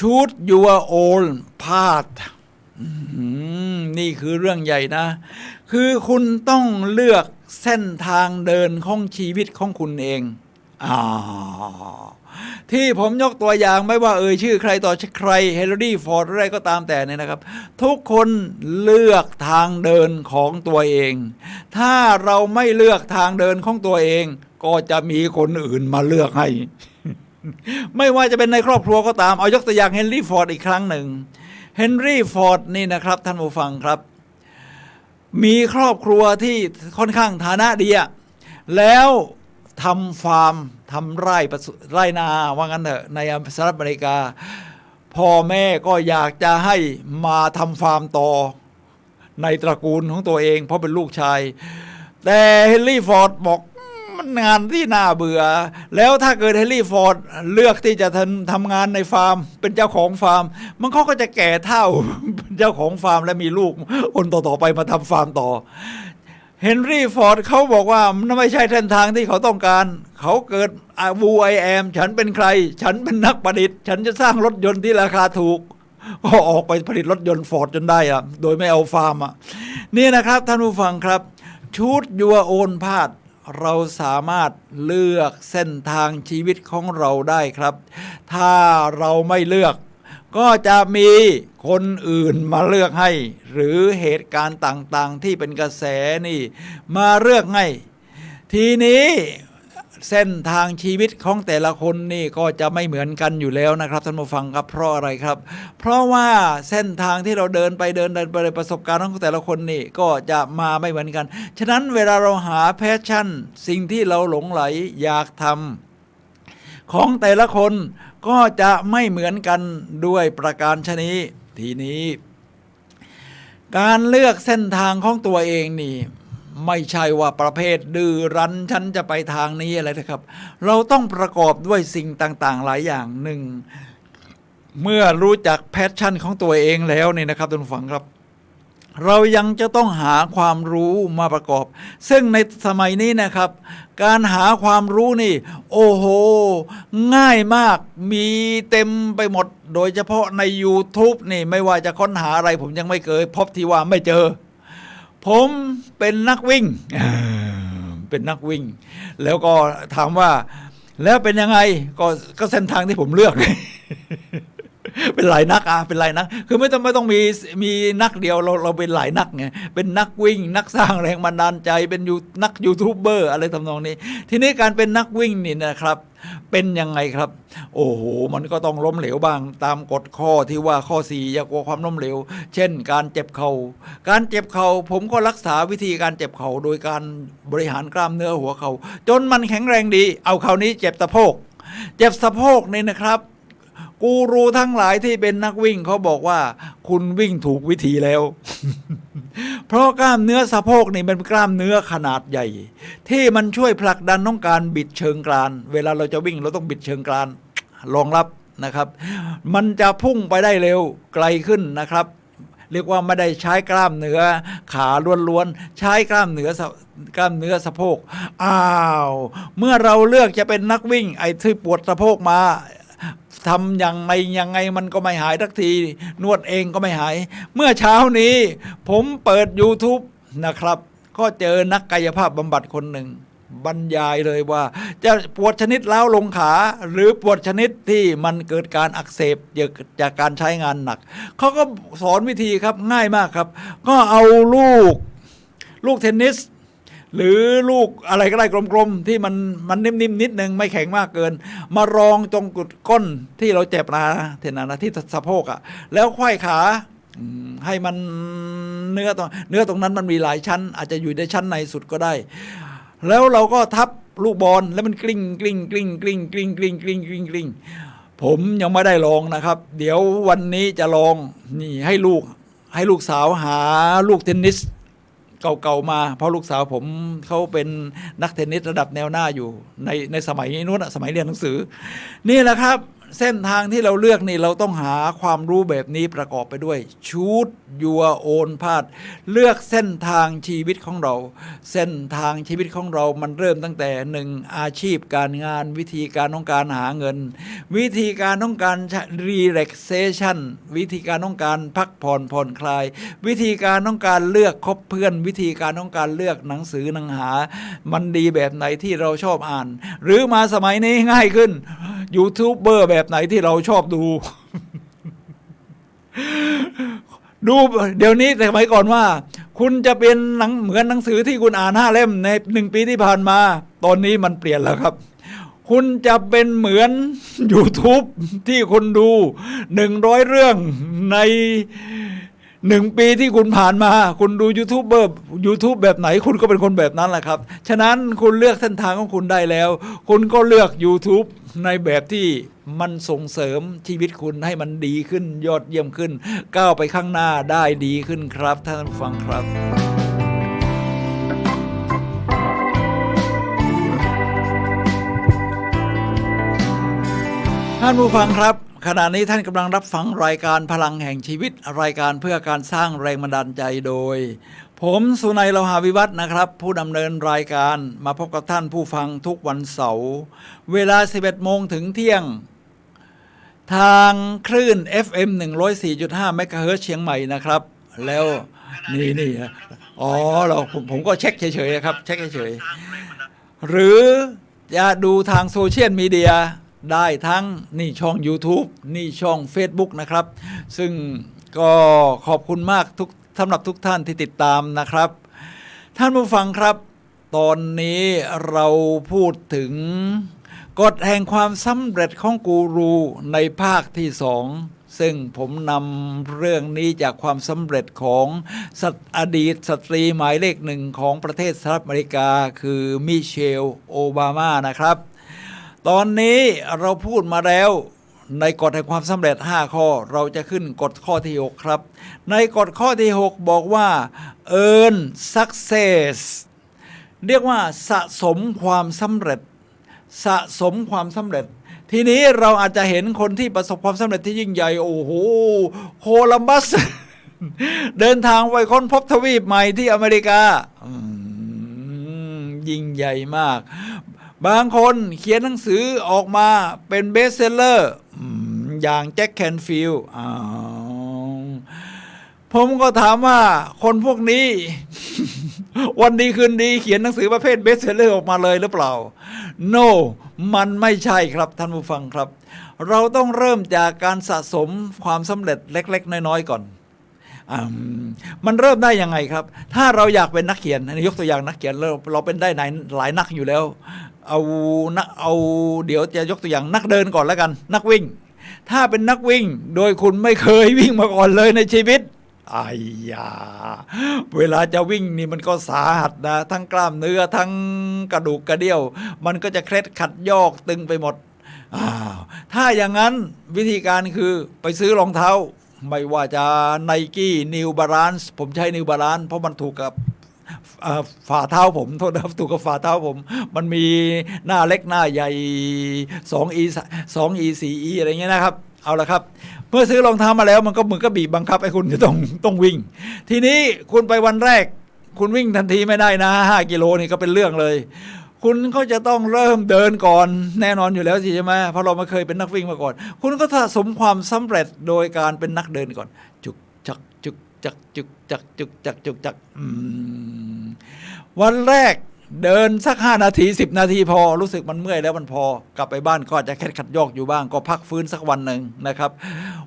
Speaker 2: Choose your own path นี่คือเรื่องใหญ่นะคือคุณต้องเลือกเส้นทางเดินของชีวิตของคุณเองที่ผมยกตัวอย่างไม่ว่าชื่อใครต่อใครเฮนรี่ฟอร์ดอะไรก็ตามแต่เนี่ยนะครับทุกคนเลือกทางเดินของตัวเองถ้าเราไม่เลือกทางเดินของตัวเองก็จะมีคนอื่นมาเลือกให้ ไม่ว่าจะเป็นในครอบครัวก็ตามเอายกตัวอย่างเฮนรี่ฟอร์ดอีกครั้งหนึ่งเฮนรี่ฟอร์ดนี่นะครับท่านผู้ฟังครับมีครอบครัวที่ค่อนข้างฐานะดีแล้วทำฟาร์มทำไร่นาว่างั้นเถอะในสหรัฐอเมริกาพ่อแม่ก็อยากจะให้มาทำฟาร์มต่อในตระกูลของตัวเองเพราะเป็นลูกชายแต่เฮนรี่ฟอร์ดบอกมันงานที่น่าเบื่อแล้วถ้าเกิดเฮนรี่ฟอร์ดเลือกที่จะทำงานในฟาร์มเป็นเจ้าของฟาร์มมันเขาก็จะแก่เฒ่า เป็นเจ้าของฟาร์มและมีลูกคนต่อๆไปมาทำฟาร์มต่อเฮนรี่ฟอร์ดเขาบอกว่ามันไม่ใช่เส้นทางที่เขาต้องการเขาเกิดวูไอแอมฉันเป็นใครฉันเป็นนักประดิษฐ์ฉันจะสร้างรถยนต์ที่ราคาถูกก็ออกไปผลิตรถยนต์ฟอร์ดจนได้โดยไม่เอาฟาร์มนี่นะครับท่านผู้ฟังครับชูดยัวโอนพาดเราสามารถเลือกเส้นทางชีวิตของเราได้ครับถ้าเราไม่เลือกก็จะมีคนอื่นมาเลือกให้หรือเหตุการณ์ต่างๆที่เป็นกระแสนี่มาเลือกให้ทีนี้เส้นทางชีวิตของแต่ละคนนี่ก็จะไม่เหมือนกันอยู่แล้วนะครับท่านผู้ฟังครับเพราะอะไรครับเพราะว่าเส้นทางที่เราเดินไปประสบการณ์ของแต่ละคนนี่ก็จะมาไม่เหมือนกันฉะนั้นเวลาเราหาแพชชั่นสิ่งที่เราหลงไหลอยากทำของแต่ละคนก็จะไม่เหมือนกันด้วยประการชนิดทีนี้การเลือกเส้นทางของตัวเองนี่ไม่ใช่ว่าประเภทดื้อรั้นฉันจะไปทางนี้อะไรนะครับเราต้องประกอบด้วยสิ่งต่างๆหลายอย่างหนึ่ง เมื่อรู้จักแพชชั่นของตัวเองแล้วนี่นะครับท่านผู้ฟังครับเรายังจะต้องหาความรู้มาประกอบซึ่งในสมัยนี้นะครับการหาความรู้นี่โอ้โหง่ายมากมีเต็มไปหมดโดยเฉพาะใน YouTube นี่ไม่ว่าจะค้นหาอะไรผมยังไม่เคยพบที่ว่าไม่เจอผมเป็นนักวิ่งเป็นนักวิ่งแล้วก็ถามว่าแล้วเป็นยังไงก็เส้นทางที่ผมเลือก เป็นหลายนักเป็นหลายนักคือไม่ต้องมีนักเดียวเราเป็นหลายนักไงเป็นนักวิ่งนักสร้างแรงบันดาลใจเป็นนักยูทูบเบอร์อะไรทำนองนี้ทีนี้การเป็นนักวิ่งนี่นะครับเป็นยังไงครับโอ้โหมันก็ต้องล้มเหลวบ้างตามกฎข้อที่ว่าข้อ4อย่ากลัวความล้มเหลวเช่นการเจ็บเข่าผมก็รักษาวิธีการเจ็บเข่าโดยการบริหารกล้ามเนื้อหัวเข่าจนมันแข็งแรงดีเอาคราวนี้เจ็บสะโพกนี่นะครับกูรูทั้งหลายที่เป็นนักวิ่งเขาบอกว่าคุณวิ่งถูกวิธีแล้ว เพราะกล้ามเนื้อสะโพกนี่เป็นกล้ามเนื้อขนาดใหญ่ที่มันช่วยผลักดันต้องการบิดเชิงกรานเวลาเราจะวิ่งเราต้องบิดเชิงกรานรองรับนะครับมันจะพุ่งไปได้เร็วไกลขึ้นนะครับเรียกว่าไม่ได้ใช้กล้ามเนื้อขาล้วนๆใช้กล้ามเนื้อสะโพกเมื่อเราเลือกจะเป็นนักวิ่งไอ้ที่ปวดสะโพกมาทำยังไงมันก็ไม่หายสักทีนวดเองก็ไม่หายเมื่อเช้านี้ผมเปิด YouTube นะครับก็เจอนักกายภาพบำบัดคนหนึ่งบรรยายเลยว่าจะปวดชนิดล้าวลงขาหรือปวดชนิดที่มันเกิดการอักเสบจากการใช้งานหนักเขาก็สอนวิธีครับง่ายมากครับก็เอาลูกเทนนิสหรือลูกอะไรก็ได้กลมๆที่มันนิ่มๆนิดนึงไม่แข็งมากเกินมารองตรงกุดก้นที่เราเจ็บนะที่สะโพกแล้วไขว้ขาให้มันเนื้อตรงนั้นมันมีหลายชั้นอาจจะอยู่ในชั้นในสุดก็ได้แล้วเราก็ทับลูกบอลแล้วมันกลิ้งผมยังไม่ได้ลองนะครับเดี๋ยววันนี้จะลองนี่ให้ลูกสาวหาลูกเทนนิสเก่าๆมาเพราะลูกสาวผมเขาเป็นนักเทนนิสระดับแนวหน้าอยู่ในสมัยนู้นสมัยเรียนหนังสือนี่แหละครับเส้นทางที่เราเลือกนี่เราต้องหาความรู้แบบนี้ประกอบไปด้วย Choose your own path เลือกเส้นทางชีวิตของเราเส้นทางชีวิตของเรามันเริ่มตั้งแต่1อาชีพการงานวิธีการต้องการหาเงินวิธีการต้องการ relaxation วิธีการต้องการพักผ่อนคลายวิธีการต้องการเลือกคบเพื่อนวิธีการต้องการเลือกหนังสือหนังหามันดีแบบไหนที่เราชอบอ่านหรือมาสมัยนี้ง่ายขึ้นยูทูบเบอร์แบบไหนที่เราชอบดู เดี๋ยวนี้แต่สมัยก่อนว่าคุณจะเป็นเหมือนหนังสือที่คุณอ่าน5 เล่มใน1 ปีที่ผ่านมาตอนนี้มันเปลี่ยนแล้วครับคุณจะเป็นเหมือน YouTube ที่คุณดู100 เรื่องใน1 ปีที่คุณผ่านมาคุณดูYouTube แบบไหนคุณก็เป็นคนแบบนั้นแหละครับฉะนั้นคุณเลือกเส้นทางของคุณได้แล้วคุณก็เลือก YouTube ในแบบที่มันส่งเสริมชีวิตคุณให้มันดีขึ้นยอดเยี่ยมขึ้นก้าวไปข้างหน้าได้ดีขึ้นครับท่านผู้ฟังครับท่านผู้ฟังครับขณะนี้ท่านกำลังรับฟังรายการพลังแห่งชีวิตรายการเพื่อการสร้างแรงบันดาลใจโดยผมสุนัย เลาหาวิวัฒน์นะครับผู้ดำเนินรายการมาพบกับท่านผู้ฟังทุกวันเสาร์เวลา 11 โมงถึงเที่ยงทางคลื่น FM 104.5 เมกะเฮิรตซ์เชียงใหม่นะครับแล้วนี่ผมก็เช็คเฉยๆครับเช็คเฉยๆหรือจะดูทางโซเชียลมีเดียได้ทั้งนี่ช่อง YouTube นี่ช่อง Facebook นะครับซึ่งก็ขอบคุณมากสำหรับทุกท่านที่ติดตามนะครับท่านผู้ฟังครับตอนนี้เราพูดถึงกฎแห่งความสำเร็จของกูรูในภาคที่2ซึ่งผมนำเรื่องนี้จากความสำเร็จของอดีตสตรีหมายเลข1ของประเทศสหรัฐอเมริกาคือมิเชลโอบามานะครับตอนนี้เราพูดมาแล้วในกฎแห่งความสำเร็จ5ข้อเราจะขึ้นกฎข้อที่6ครับในกฎข้อที่6บอกว่า earn success เรียกว่าสะสมความสำเร็จที ทีนี้เราอาจจะเห็นคนที่ประสบความสำเร็จที่ยิ่งใหญ่โอ้โหโคลัมบัส เดินทางไปค้นพบทวีปใหม่ที่อเมริกายิ่งใหญ่มากบางคนเขียนหนังสือออกมาเป็นเบสเซลเลอร์อย่างแจ็คแคนฟิลด์ผมก็ถามว่าคนพวกนี้ วันดีคืนดีเขียนหนังสือประเภทเบสเซลเลอร์ออกมาเลยหรือเปล่า No มันไม่ใช่ครับท่านผู้ฟังครับเราต้องเริ่มจากการสะสมความสำเร็จเล็กๆน้อยๆก่อนมันเริ่มได้ยังไงครับถ้าเราอยากเป็นนักเขียนยกตัวอย่างนักเขียนเราเป็นได้หลายนักอยู่แล้วเอาเดี๋ยวจะยกตัวอย่างนักเดินก่อนแล้วกันนักวิ่งถ้าเป็นนักวิ่งโดยคุณไม่เคยวิ่งมาก่อนเลยในชีวิตไอ้ยาเวลาจะวิ่งนี่มันก็สาหัสนะทั้งกล้ามเนื้อทั้งกระดูกกระเดี่ยวมันก็จะเคล็ดขัดยอกตึงไปหมดถ้าอย่างนั้นวิธีการคือไปซื้อรองเท้าไม่ว่าจะไนกี้นิวบาลานซ์ผมใช้นิวบาลานซ์เพราะมันถูกกับฝ่าเท้าผมโทษนะครับถูกกับฝ่าเท้าผมมันมีหน้าเล็กหน้าใหญ่ 2E 2E 4E อะไรเงี้ยนะครับเอาละครับเมื่อซื้อรองเท้ามาแล้วมันก็เหมือนกับบีบบังคับให้คุณจะต้องวิ่งทีนี้คุณไปวันแรกคุณวิ่งทันทีไม่ได้นะ5 กิโลนี่ก็เป็นเรื่องเลยคุณก็จะต้องเริ่มเดินก่อนแน่นอนอยู่แล้วใช่ไหมเพราะเราไม่เคยเป็นนักวิ่งมาก่อนคุณก็สะสมความสำเร็จโดยการเป็นนักเดินก่อนจุกจักจุกจักจุกจักจุกจักจุกจักวันแรกเดินสัก5 นาที10 นาทีพอรู้สึกมันเมื่อยแล้วมันพอกลับไปบ้านก็จะแค่ขัดยอกอยู่บ้างก็พักฟื้นสักวันหนึ่งนะครับ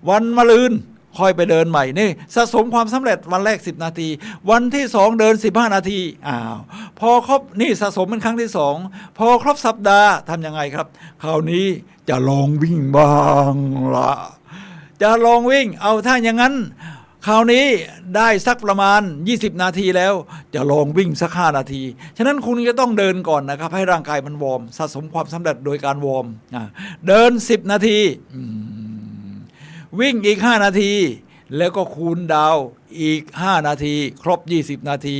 Speaker 2: วันมะรืนค่อยไปเดินใหม่นี่สะสมความสำเร็จวันแรก10 นาทีวันที่2เดิน15 นาทีพอครบนี่สะสมเป็นครั้งที่2พอครบสัปดาห์ทำยังไงครับคราวนี้จะลองวิ่งบ้างละจะลองวิ่งเอาถ้าอย่างนั้นคราวนี้ได้สักประมาณ20 นาทีแล้วจะลองวิ่งสัก5 นาทีฉะนั้นคุณจะต้องเดินก่อนนะครับให้ร่างกายมันวอร์มสะสมความสำเร็จโดยการวอร์มเดิน10 นาทีวิ่งอีก5 นาทีแล้วก็คูณดาวอีก5 นาทีครบ20 นาที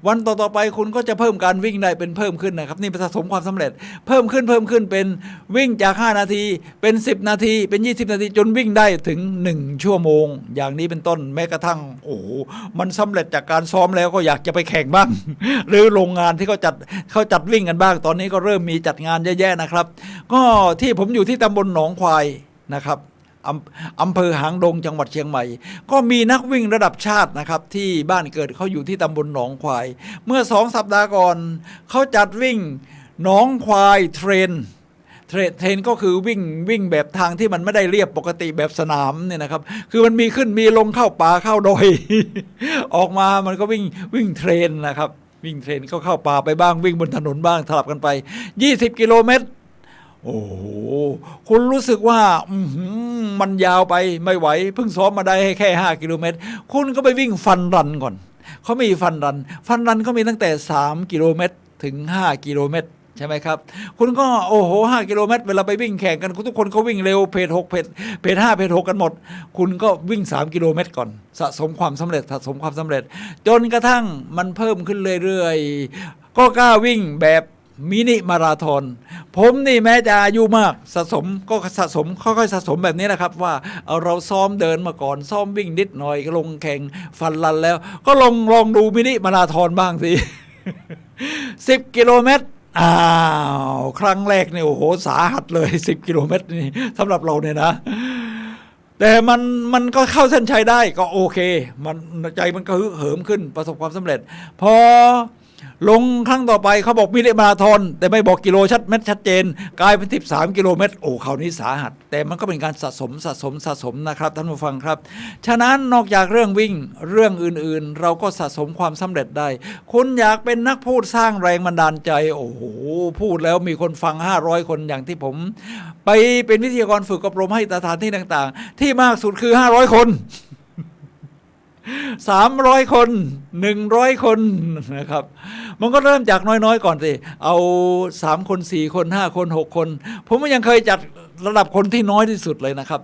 Speaker 2: วันต่อไปคุณก็จะเพิ่มการวิ่งได้เป็นเพิ่มขึ้นนะครับนี่สะสมความสำเร็จเพิ่มขึ้นเป็นวิ่งจาก5 นาทีเป็น10 นาทีเป็น20 นาทีจนวิ่งได้ถึง1 ชั่วโมงอย่างนี้เป็นต้นแม้กระทั่งโอ้โหมันสำเร็จจากการซ้อมแล้วก็อยากจะไปแข่งบ้าง หรือโรงงานที่เขาจัดวิ่งกันบ้างตอนนี้ก็เริ่มมีจัดงานเยอะแยะนะครับก็ที่ผมอยู่ที่ตำบลหนองควายนะครับอำเภอหางดงจังหวัดเชียงใหม่ก็มีนักวิ่งระดับชาตินะครับที่บ้านเกิดเขาอยู่ที่ตำบลหนองควายเมื่อ2 สัปดาห์ก่อนเขาจัดวิ่งหนองควายเทรนก็คือวิ่งแบบทางที่มันไม่ได้เรียบปกติแบบสนามเนี่ยนะครับคือมันมีขึ้นมีลงเข้าป่าเข้าดอย ออกมามันก็วิ่งเทรนนะครับวิ่งเทรนก็เข้าป่าไปบ้างวิ่งบนถนนบ้างสลับกันไป20 กิโลเมตรโอ้โหคุณรู้สึกว่ามันยาวไปไม่ไหวเพิ่งซ้อมมาได้แค่5 กิโลเมตรคุณก็ไปวิ่งฟันรันก่อนเขามีฟันรันเขามีตั้งแต่3 กิโลเมตรถึง5 กิโลเมตรใช่ไหมครับคุณก็โอ้โห5 กิโลเมตรเวลาไปวิ่งแข่งกันทุกคนเขาวิ่งเร็วเพจ6เพจ5เพจ6กันหมดคุณก็วิ่ง3 กิโลเมตรก่อนสะสมความสำเร็จจนกระทั่งมันเพิ่มขึ้นเรื่อยๆก็กล้าวิ่งแบบมินิมาราธอนผมนี่แม้จะอายุมากค่อยๆสะสมแบบนี้นะครับว่าเราซ้อมเดินมาก่อนซ้อมวิ่งนิดหน่อยก็ลงแข่งฟันรันแล้วก็ลองดูมินิมาราธอนบ้างสิ 10 กิโลเมตรครั้งแรกเนี่ยโอ้โหสาหัสเลย10 กิโลเมตรนี่สำหรับเราเนี่ยนะแต่มันก็เข้าเส้นชัยได้ก็โอเคมันใจมันก็ฮึกเหิมขึ้นประสบความสำเร็จพอลงครั้งต่อไปเขาบอกมินิมาราธอนแต่ไม่บอกกิโลชัดเจนกลายเป็น13 กิโลเมตรโอ้คราวนี้สาหัสแต่มันก็เป็นการสะสมนะครับท่านผู้ฟังครับฉะนั้นนอกจากเรื่องวิ่งเรื่องอื่นๆเราก็สะสมความสำเร็จได้คุณอยากเป็นนักพูดสร้างแรงบันดาลใจโอ้โหพูดแล้วมีคนฟัง500 คนอย่างที่ผมไปเป็นวิทยากรฝึกอบรมให้สถานที่ต่างๆที่มากสุดคือ500 คน300 คน100 คนนะครับมันก็เริ่มจากน้อยๆก่อนสิเอา3 คน4 คน5 คน6 คนผมยังเคยจัดระดับคนที่น้อยที่สุดเลยนะครับ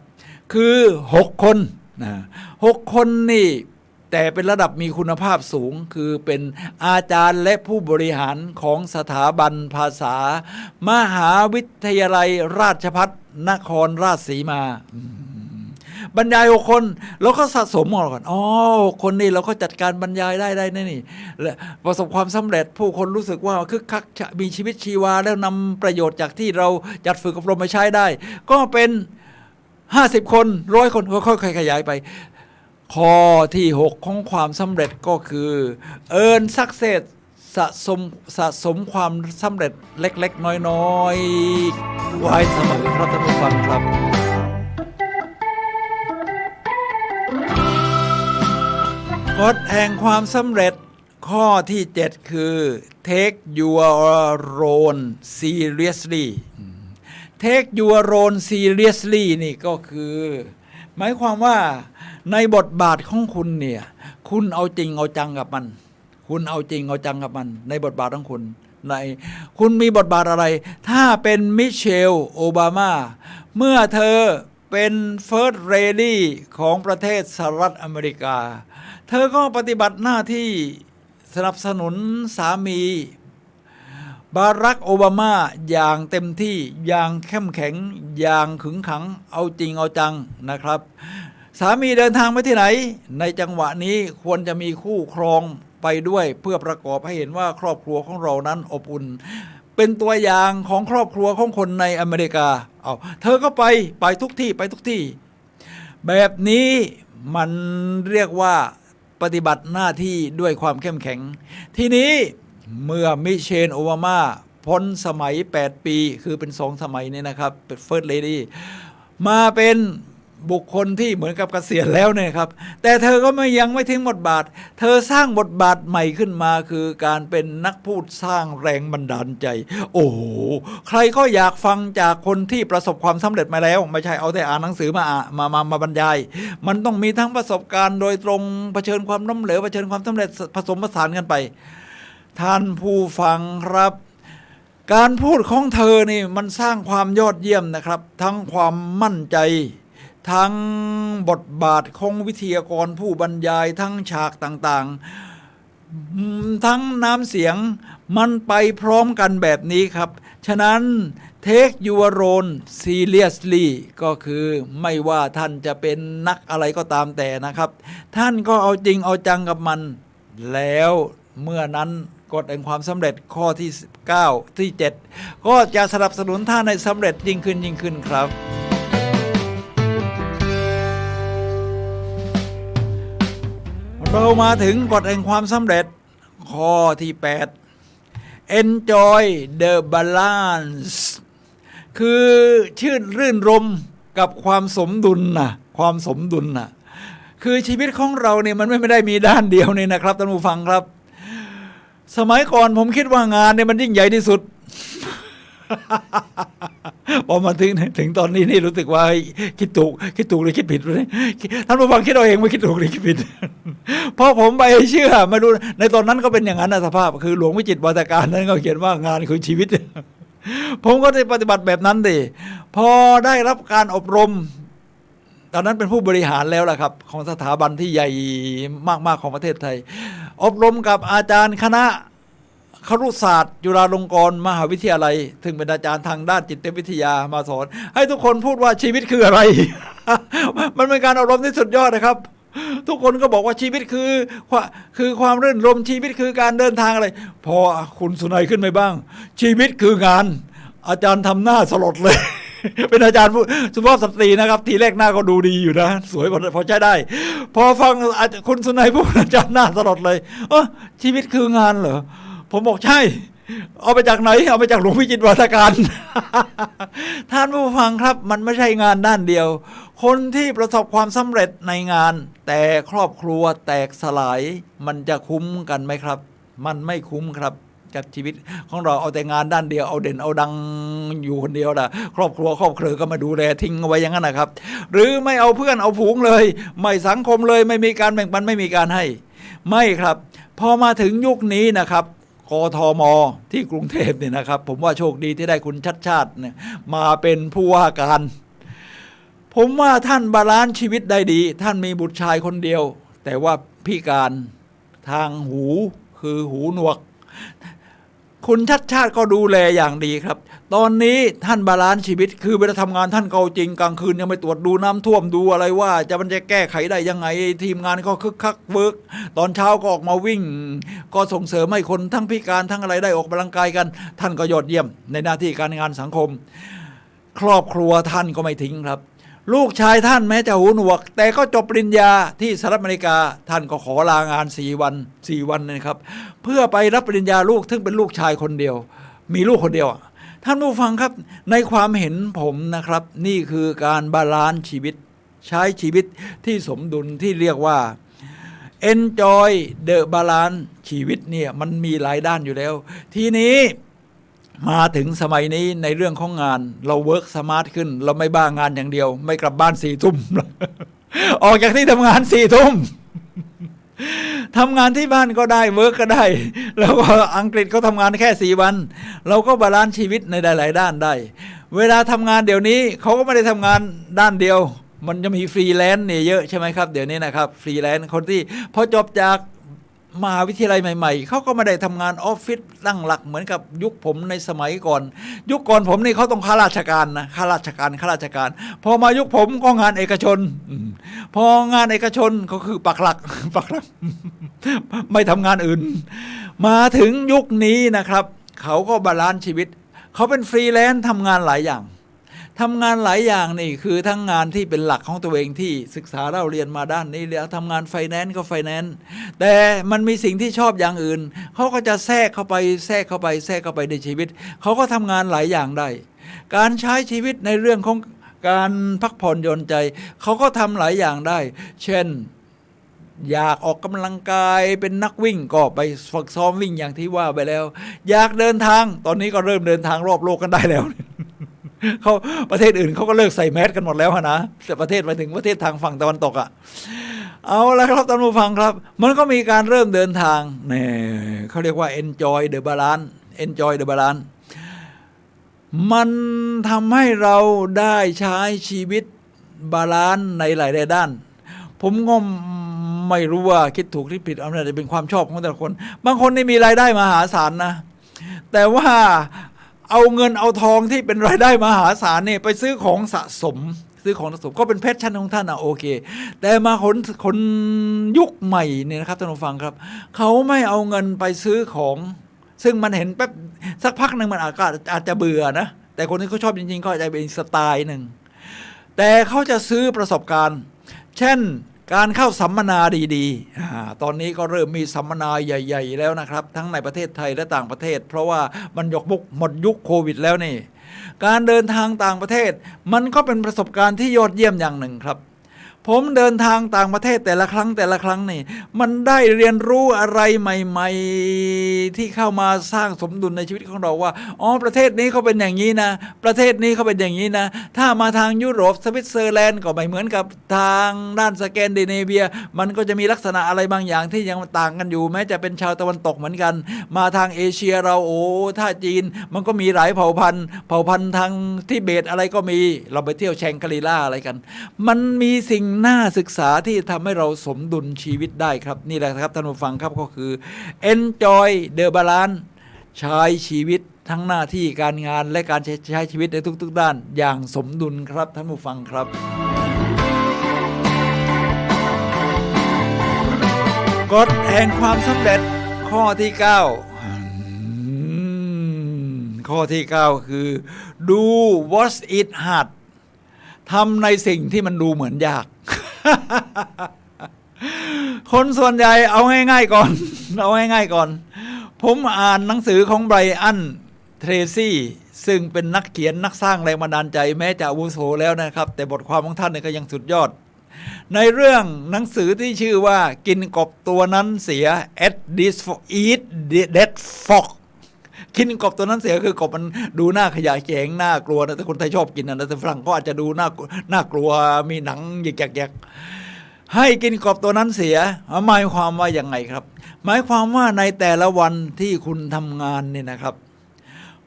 Speaker 2: คือ6 คนนะ6 คนนี่ แต่เป็นระดับมีคุณภาพสูงคือเป็นอาจารย์และผู้บริหารของสถาบันภาษามหาวิทยาลัยราชภัฏนครราชสีมาบรรยาย6 คนแล้วก็สะสมก่อนคนนี้เราก็จัดการบรรยายได้นี่และประสบความสำเร็จผู้คนรู้สึกว่าคึกคักมีชีวิตชีวาแล้วนำประโยชน์จากที่เราจัดฝึกอบรมมาใช้ได้ก็เป็น50 คน100 คนค่อยๆขยายไปข้อที่6ของความสำเร็จก็คือ earn success สะสมความสำเร็จเล็กๆน้อยๆไว้เสมอครับท่านผู้ฟังครับกฎแห่งความสำเร็จข้อที่7คือ take your role seriously take your role seriously นี่ก็คือหมายความว่าในบทบาทของคุณเนี่ยคุณเอาจริงเอาจังกับมันคุณเอาจริงเอาจังกับมันในบทบาทของคุณคุณมีบทบาทอะไรถ้าเป็นมิเชลโอบามาเมื่อเธอเป็น First Lady ของประเทศสหรัฐอเมริกาเธอก็ปฏิบัติหน้าที่สนับสนุนสามีบารักโอบามาอย่างเต็มที่อย่างเข้มแข็งอย่างขึงขังเอาจริงเอาจังนะครับสามีเดินทางไปที่ไหนในจังหวะนี้ควรจะมีคู่ครองไปด้วยเพื่อประกอบให้เห็นว่าครอบครัวของเรานั้นอบอุ่นเป็นตัวอย่างของครอบครัวของคนในอเมริกาเธอก็ไปทุกที่แบบนี้มันเรียกว่าปฏิบัติหน้าที่ด้วยความเข้มแข็งทีนี้เมื่อมิเชลโอบามาพ้นสมัย8 ปีคือเป็น2 สมัยนี้นะครับเป็น First Lady มาเป็นบุคคลที่เหมือนกับเกษียณแล้วเนี่ยครับแต่เธอก็ยังไม่ทิ้งบทบาทเธอสร้างบทบาทใหม่ขึ้นมาคือการเป็นนักพูดสร้างแรงบันดาลใจโอ้โหใครก็อยากฟังจากคนที่ประสบความสำเร็จมาแล้วไม่ใช่เอาแต่อ่านหนังสือมาบรรยายมันต้องมีทั้งประสบการณ์โดยตรงเผชิญความล้มเหลวเผชิญความสำเร็จผสมผสานกันไปท่านผู้ฟังครับการพูดของเธอนี่มันสร้างความยอดเยี่ยมนะครับทั้งความมั่นใจทั้งบทบาทของวิทยากรผู้บรรยายทั้งฉากต่างๆทั้งน้ำเสียงมันไปพร้อมกันแบบนี้ครับฉะนั้น take your role seriously ก็คือไม่ว่าท่านจะเป็นนักอะไรก็ตามแต่นะครับท่านก็เอาจริงเอาจังกับมันแล้วเมื่อนั้นกฎแห่งความสำเร็จข้อที่9ที่7ก็จะสนับสนุนท่านให้สำเร็จยิ่งขึ้นครับเรามาถึงกฎแห่งความสำเร็จข้อที่8 enjoy the balance คือรื่นรมกับความสมดุลความสมดุลคือชีวิตของเราเนี่ยมันไม่ได้มีด้านเดียวนี่นะครับท่านผู้ฟังครับสมัยก่อนผมคิดว่างานเนี่ยมันยิ่งใหญ่ที่สุด พอมาถึงตอนนี้นี่รู้สึกว่าคิดถูกหรือคิดผิดเลยท่านผู้ฟังคิดเอาเองไม่คิดถูกหรือคิดผิด เพราะผมไปเชื่อมาดูในตอนนั้นก็เป็นอย่างนั้นสภาพคือหลวงวิจิตรวาทการนั้นก็เขียนว่างานคือชีวิต ผมก็ได้ปฏิบัติแบบนั้นดิพอได้รับการอบรมตอนนั้นเป็นผู้บริหารแล้วล่ะครับของสถาบันที่ใหญ่มากๆของประเทศไทยอบรมกับอาจารย์คณะครุศาสตร์จุฬาลงกรณ์มหาวิทยาลัยถึงเป็นอาจารย์ทางด้านจิตวิทยามาสอนให้ทุกคนพูดว่าชีวิตคืออะไร มันเป็นการอบรมที่สุดยอดนะครับทุกคนก็บอกว่าชีวิตคือความรื่นรมชีวิตคือการเดินทางอะไรพอคุณสุนัยขึ้นไปบ้างชีวิตคืองานอาจารย์ทำหน้าสลดเลย เป็นอาจารย์สุภาพสตรีนะครับทีแรกหน้าก็ดูดีอยู่นะสวยพอใช้ได้พอฟังคุณสุนัยพูดอาจารย์หน้าสลดเลยชีวิตคืองานเหรอผมบอกใช่เอาไปจากไหนเอาไปจากหลวงวิจิตรวาทการ ท่านผู้ฟังครับมันไม่ใช่งานด้านเดียวคนที่ประสบความสำเร็จในงานแต่ครอบครัวแตกสลายมันจะคุ้มกันไหมครับมันไม่คุ้มครับกับชีวิตของเราเอาแต่งานด้านเดียวเอาเด่นเอาดังอยู่คนเดียวนะครอบครัวครอบครัวก็มาดูแลทิ้งเอาไว้อย่างนั้นนะครับหรือไม่เอาเพื่อนเอาฝูงเลยไม่สังคมเลยไม่มีการแบ่งปันไม่มีการให้ไม่ครับพอมาถึงยุคนี้นะครับกทม.ที่กรุงเทพเนี่ยนะครับผมว่าโชคดีที่ได้คุณชัดชาติเนี่ยมาเป็นผู้ว่าการผมว่าท่านบาลานซ์ชีวิตได้ดีท่านมีบุตรชายคนเดียว แต่ว่าพิการทางหูคือหูหนวกคุณชัดชาติก็ดูแลอย่างดีครับตอนนี้ท่านบาลานซ์ชีวิตคือเวลาทำงานท่านเกาจริงกลางคืนยังไปตรวจดูน้ำท่วมดูอะไรว่ามันจะแก้ไขได้ยังไงทีมงานก็คึกคักเวิร์กตอนเช้าก็ออกมาวิ่งก็ส่งเสริมให้คนทั้งพิการทั้งอะไรได้ออกกำลังกายกันท่านก็ยอดเยี่ยมในหน้าที่การงานสังคมครอบครัวท่านก็ไม่ทิ้งครับลูกชายท่านแม้จะหูหนวกแต่ก็จบปริญญาที่สหรัฐอเมริกาท่านก็ขอลางาน4 วันนะครับเพื่อไปรับปริญญาลูกซึ่งเป็นลูกชายคนเดียวมีลูกคนเดียวท่านผู้ฟังครับในความเห็นผมนะครับนี่คือการบาลานซ์ชีวิตใช้ชีวิตที่สมดุลที่เรียกว่า enjoy the balance ชีวิตเนี่ยมันมีหลายด้านอยู่แล้วทีนี้มาถึงสมัยนี้ในเรื่องของงานเราเวิร์กสมาร์ทขึ้นเราไม่บ้างานอย่างเดียวไม่กลับบ้าน4 ทุ่ม ออกจากที่ทำงาน4 ทุ่มทำงานที่บ้านก็ได้เวิร์กก็ได้แล้วก็อังกฤษเขาทำงานแค่4 วันเราก็บาลานซ์ชีวิตในหลายๆด้านได้เวลาทำงานเดี๋ยวนี้เขาก็ไม่ได้ทำงานด้านเดียวมันจะมีฟรีแลนซ์เนี่ยเยอะใช่ไหมครับเดี๋ยวนี้นะครับฟรีแลนซ์คนที่พอจบจากมหาวิทยาลัยใหม่ๆเขาก็ไม่ได้ทำงานออฟฟิศตั้งหลักเหมือนกับยุคผมในสมัยก่อนยุคก่อนผมนี่เขาต้องข้าราชการนะข้าราชการพอมายุคผมก็งานเอกชนพองานเอกชนก็คือปักหลัก ไม่ทำงานอื่นมาถึงยุคนี้นะครับเขาก็บาลานซ์ชีวิตเขาเป็นฟรีแลนซ์ทำงานหลายอย่างนี่คือทั้งงานที่เป็นหลักของตัวเองที่ศึกษาเล่าเรียนมาด้านนี้แล้วทำงานไฟแนนซ์ก็ไฟแนนซ์แต่มันมีสิ่งที่ชอบอย่างอื่นเขาก็จะแทรกเข้าไปในชีวิตเขาก็ทำงานหลายอย่างได้การใช้ชีวิตในเรื่องของการพักผ่อนหย่อนใจเขาก็ทำหลายอย่างได้เช่นอยากออกกำลังกายเป็นนักวิ่งก็ไปฝึกซ้อมวิ่งอย่างที่ว่าไปแล้วอยากเดินทางตอนนี้ก็เริ่มเดินทางรอบโลกกันได้แล้วเขาประเทศอื่นเขาก็เลิกใส่แมสกันหมดแล้วนะแต่ประเทศไปถึงประเทศทางฝั่งตะวันตกเอาละครับท่านผู้ฟังครับมันก็มีการเริ่มเดินทางเนี่ยเขาเรียกว่า enjoy the balance มันทำให้เราได้ใช้ชีวิตบาลานซ์ในหลายๆด้านผมก็ไม่รู้ว่าคิดถูกคิดผิดอาจจะเป็นความชอบของแต่ละคนบางคนนี่มีรายได้มหาศาลนะแต่ว่าเอาเงินเอาทองที่เป็นรายได้มหาศาลเนี่ยไปซื้อของสะสมก็เป็นแพชชั่นของท่านโอเคแต่มาคนยุคใหม่เนี่ยนะครับท่านผู้ฟังครับเขาไม่เอาเงินไปซื้อของซึ่งมันเห็นแป๊บสักพักหนึ่งมันอาจจะเบื่อนะแต่คนที่เขาชอบจริงๆก็อาจจะเป็นสไตล์หนึ่งแต่เขาจะซื้อประสบการณ์เช่นการเข้าสัมมนาดีๆตอนนี้ก็เริ่มมีสัมมนาใหญ่ๆแล้วนะครับทั้งในประเทศไทยและต่างประเทศเพราะว่ามันหมดยุคโควิดแล้วนี่การเดินทางต่างประเทศมันก็เป็นประสบการณ์ที่ยอดเยี่ยมอย่างหนึ่งครับผมเดินทางต่างประเทศแต่ละครั้งนี่มันได้เรียนรู้อะไรใหม่ๆที่เข้ามาสร้างสมดุลในชีวิตของเราว่าอ๋อประเทศนี้เขาเป็นอย่างนี้นะประเทศนี้เขาเป็นอย่างนี้นะถ้ามาทางยุโรปสวิตเซอร์แลนด์ก็ไม่เหมือนกับทางด้านสแกนดิเนเวียมันก็จะมีลักษณะอะไรบางอย่างที่ยังต่างกันอยู่แม้จะเป็นชาวตะวันตกเหมือนกันมาทางเอเชียเราโอ้ถ้าจีนมันก็มีหลายเผ่าพันธุ์ทางทิเบตอะไรก็มีเราไปเที่ยวแชงกรีล่าอะไรกันมันมีสิ่งน่าศึกษาที่ทำให้เราสมดุลชีวิตได้ครับนี่แหละครับท่านผู้ฟังครับก็คือ enjoy the balance ใช้ชีวิตทั้งหน้าที่การงานและการใช้ชีวิตในทุกๆด้านอย่างสมดุลครับท่านผู้ฟังครับกฎแห่งความสำเร็จข้อที่9คือ do what is hard ทำในสิ่งที่มันดูเหมือนยาก คนส่วนใหญ่เอาง่ายๆก่อนผมอ่านหนังสือของไบรอันเทรซี่ซึ่งเป็นนักเขียนนักสร้างแรงบันดาลใจแม้จะอาวุโสแล้วนะครับแต่บทความของท่านก็ยังสุดยอดในเรื่องหนังสือที่ชื่อว่ากินกบตัวนั้นเสีย eat that frog กินกบตัวนั้นเสียคือกบมันดูหน้าขยะแขยงน่ากลัวนะแต่คนไทยชอบกินนะแต่ฝรั่งก็อาจจะดูน่ากลัวมีหนังหยิกๆให้กินกบตัวนั้นเสียหมายความว่าอย่างไงครับหมายความว่าในแต่ละวันที่คุณทำงานนี่นะครับ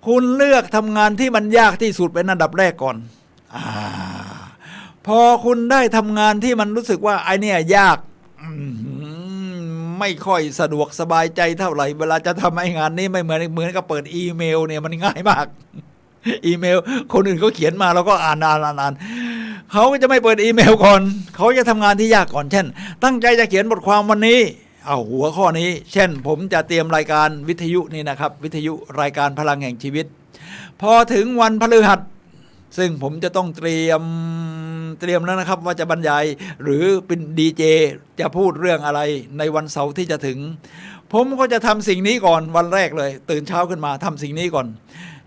Speaker 2: คุณเลือกทำงานที่มันยากที่สุดเป็นอันดับแรกก่อนพอคุณได้ทำงานที่มันรู้สึกว่าไอ้เนี่ยยาก ไม่ค่อยสะดวกสบายใจเท่าไหร่เวลาจะทำให้งานนี้ไม่เหมือนกับเปิดอีเมลเนี่ยมันง่ายมากอีเมลคนอื่นเขาเขียนมาเราก็อ่านเขาก็จะไม่เปิดอีเมลก่อนเขาจะทำงานที่ยากก่อนเช่นตั้งใจจะเขียนบทความวันนี้เอาหัวข้อนี้เช่นผมจะเตรียมรายการวิทยุนี่นะครับวิทยุรายการพลังแห่งชีวิตพอถึงวันพฤหัสซึ่งผมจะต้องเตรียมแล้วนะครับว่าจะบรรยายหรือเป็นดีเจจะพูดเรื่องอะไรในวันเสาร์ที่จะถึงผมก็จะทำสิ่งนี้ก่อนวันแรกเลยตื่นเช้าขึ้นมาทำสิ่งนี้ก่อน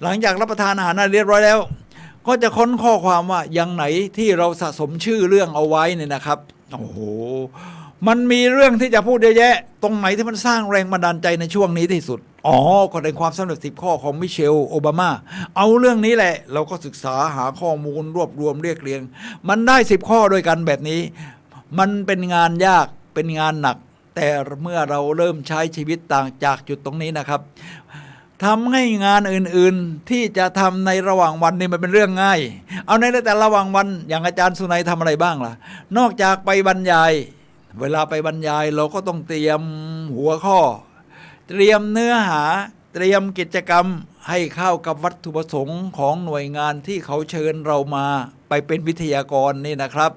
Speaker 2: หลังจากรับประทานอาหารเรียบร้อยแล้วก็จะค้นข้อความว่าอย่างไหนที่เราสะสมชื่อเรื่องเอาไว้เนี่ยนะครับโอ้โหมันมีเรื่องที่จะพูดเยอะแยะตรงไหนที่มันสร้างแรงบันดาลใจในช่วงนี้ที่สุดก็ในความสำเร็จ10 ข้อของมิเชลโอบามาเอาเรื่องนี้แหละเราก็ศึกษาหาข้อมูลรวบรวมเรียกเรียงมันได้10 ข้อด้วยกันแบบนี้มันเป็นงานยากเป็นงานหนักแต่เมื่อเราเริ่มใช้ชีวิตต่างจากจุดตรงนี้นะครับทำให้งานอื่นๆที่จะทำในระหว่างวันนี่มันเป็นเรื่องง่ายเอาในแต่ระหว่างวันอย่างอาจารย์สุนัยทำอะไรบ้างล่ะนอกจากไปบรรยายเวลาไปบรรยายเราก็ต้องเตรียมหัวข้อเตรียมเนื้อหาเตรียมกิจกรรมให้เข้ากับวัตถุประสงค์ของหน่วยงานที่เขาเชิญเรามาไปเป็นวิทยากรนี่นะครับ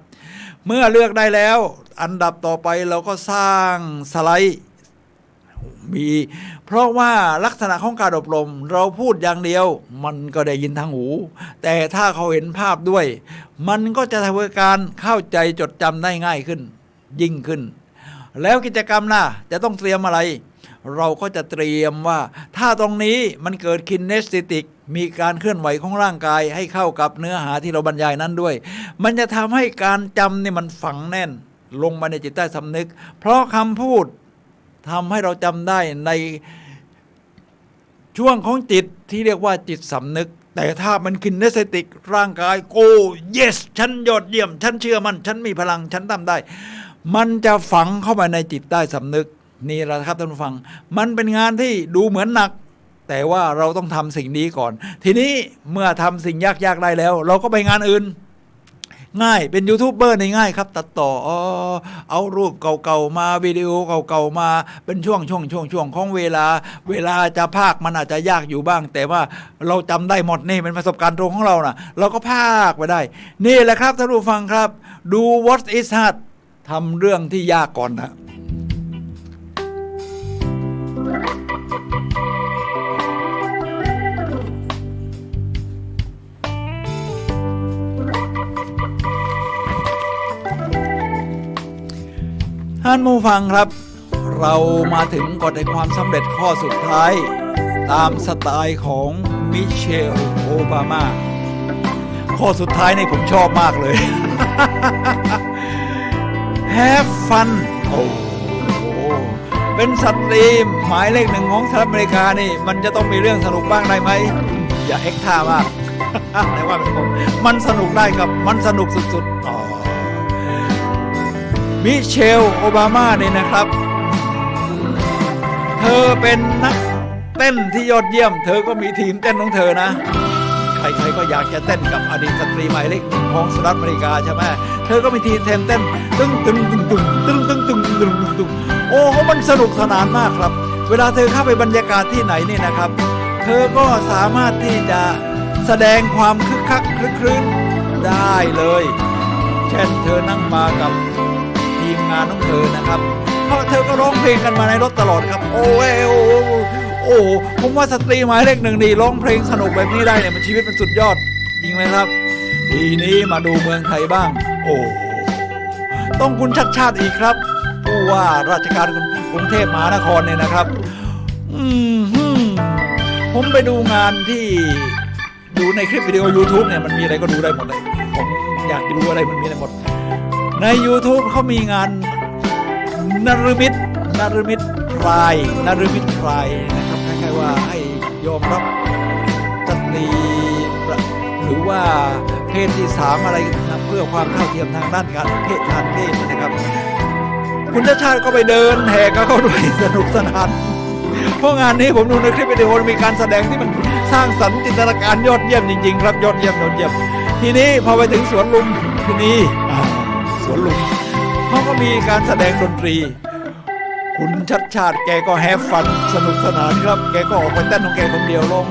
Speaker 2: เมื่อเลือกได้แล้วอันดับต่อไปเราก็สร้างสไลด์มีเพราะว่าลักษณะของการอบรมเราพูดอย่างเดียวมันก็ได้ยินทางหูแต่ถ้าเขาเห็นภาพด้วยมันก็จะทำให้การเข้าใจจดจำได้ง่ายขึ้นยิ่งขึ้นแล้วกิจกรรมล่ะจะต้องเตรียมอะไรเราก็จะเตรียมว่าถ้าตรงนี้มันเกิดคินเนสติกมีการเคลื่อนไหวของร่างกายให้เข้ากับเนื้อหาที่เราบรรยายนั้นด้วยมันจะทำให้การจำนี่มันฝังแน่นลงมาในจิตใต้สำนึกเพราะคำพูดทำให้เราจำได้ในช่วงของจิตที่เรียกว่าจิตสำนึกแต่ถ้ามันคินเนสติกร่างกายโก yes ฉันยอดเยี่ยมฉันเชื่อมันฉันมีพลังฉันทำได้มันจะฝังเข้าไปในจิตใต้สำนึกนี่แหละครับท่านผู้ฟังมันเป็นงานที่ดูเหมือนหนักแต่ว่าเราต้องทำสิ่งนี้ก่อนทีนี้เมื่อทำสิ่งยากๆได้แล้วเราก็ไปงานอื่นง่ายเป็นยูทูบเบอร์ในง่ายครับตัดต่อเอารูปเก่าๆมาวิดีโอเก่าๆมาเป็นช่วงของเวลาจะพากมันอาจจะยากอยู่บ้างแต่ว่าเราจำได้หมดนี่เป็นประสบการณ์ตรงของเรานะเราก็พากไปได้นี่แหละครับท่านผู้ฟังครับดู What is hard ทำเรื่องที่ยากก่อนนะท่านผู้ฟังครับเรามาถึงกฎแห่งความสำเร็จข้อสุดท้ายตามสไตล์ของมิเชลโอบามาข้อสุดท้ายนี่ผมชอบมากเลย Have fun โอ้โหเป็นสตรีมหมายเลข 1ของสหรัฐอเมริกานี่มันจะต้องมีเรื่องสนุกบ้างได้ไหมอย่าเอ็กท่ามาก แต่ว่ามันสนุกได้ครับมันสนุกสุดๆมิเชลโอบามาเนี่ยนะครับเธอเป็นนักเต้นที่ยอดเยี่ยมเธอก็มีทีมเต้นของเธอนะใครๆก็อยากจะเต้นกับอดีตสตรีหมายเลข 1ของสหรัฐอเมริกาใช่ไหมเธอก็มีทีมเต้นตึ้งโอ้มันสนุกสนานมากครับเวลาเธอเข้าไปบรรยากาศที่ไหนนี่นะครับเธอก็สามารถที่จะแสดงความคึกคักคลึกครื้นได้เลยเช่นเธอนั่งมากับทีมงานของเธอนะครับเพราะเธอก็ร้องเพลงกันมาในรถตลอดครับโอ้ผมว่าสตรีหมายเลข 1นี่ร้องเพลงสนุกแบบนี้ได้เนี่ยมันชีวิตมันสุดยอดจริงไหมครับทีนี้มาดูเมืองไทยบ้างต้องคุณชัดชาติอีกครับผู้ว่าราชการกรุงเทพมหานครเนี่ยนะครับผมไปดูงานที่ดูในคลิปวิดีโอ YouTube เนี่ยมันมีอะไรก็ดูได้หมดเลยผมอยากดูอะไรมันมีอะไรหมดใน YouTube เขามีงานนฤมิตพรายนะครับคล้ายๆว่าให้ยอมรับสตรีหรือว่าเพศที่3อะไรนะเพื่อความเท่าเทียมทางด้านการเพศนะครับคุณชาติก็ไปเดินแห่กับเขาด้วยสนุกสนานเพราะงานนี้ผมดูในคลิปวิดีโอมีการแสดงที่มันสร้างสรรค์จินตนาการยอดเยี่ยมจริงๆครับยอดเยี่ยมทีนี้พอไปถึงสวนลุมทีนี้สวนลุม เขาก็มีการแสดงดนตรีคุณชัดชาติแกก็แฮปฟันสนุกสนานครับแกก็ออกไปเต้นของแกคนเดียวลง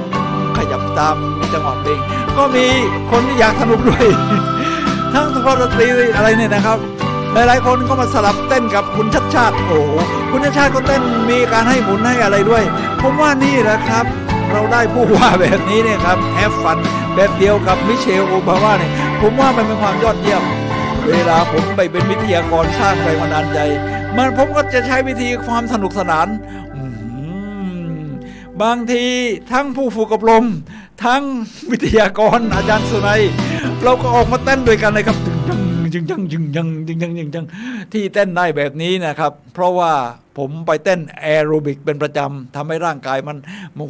Speaker 2: ขยับตามจังหวะเพลงก็มีคนที่อยากสนุกด้วย ทั้งสุภาพสตรีอะไรเนี่ยนะครับหลายๆคนก็มาสลับเต้นกับคุณชัดชาติโอ้โหคุณชัดชาติก็เต้นมีการให้หมุนให้อะไรด้วยผมว่านี่แหละครับเราได้ผู้ว่าแบบนี้เนี่ยครับแฮปฟันแบบเดียวกับมิเชลโอบามาเนี่ยผมว่ามันเป็นความยอดเยี่ยมเวลาผมไปเป็นวิทยากรสร้างแรงบันดาลใจมันผมก็จะใช้วิธีความสนุกสนานบางทีทั้งผู้ฝึกอบรมทั้งวิทยากรอาจารย์สุนัยเราก็ออกมาเต้นด้วยกันเลยครับจึงจังที่เต้นได้แบบนี้นะครับเพราะว่าผมไปเต้นแอโรบิกเป็นประจำทำให้ร่างกายมัน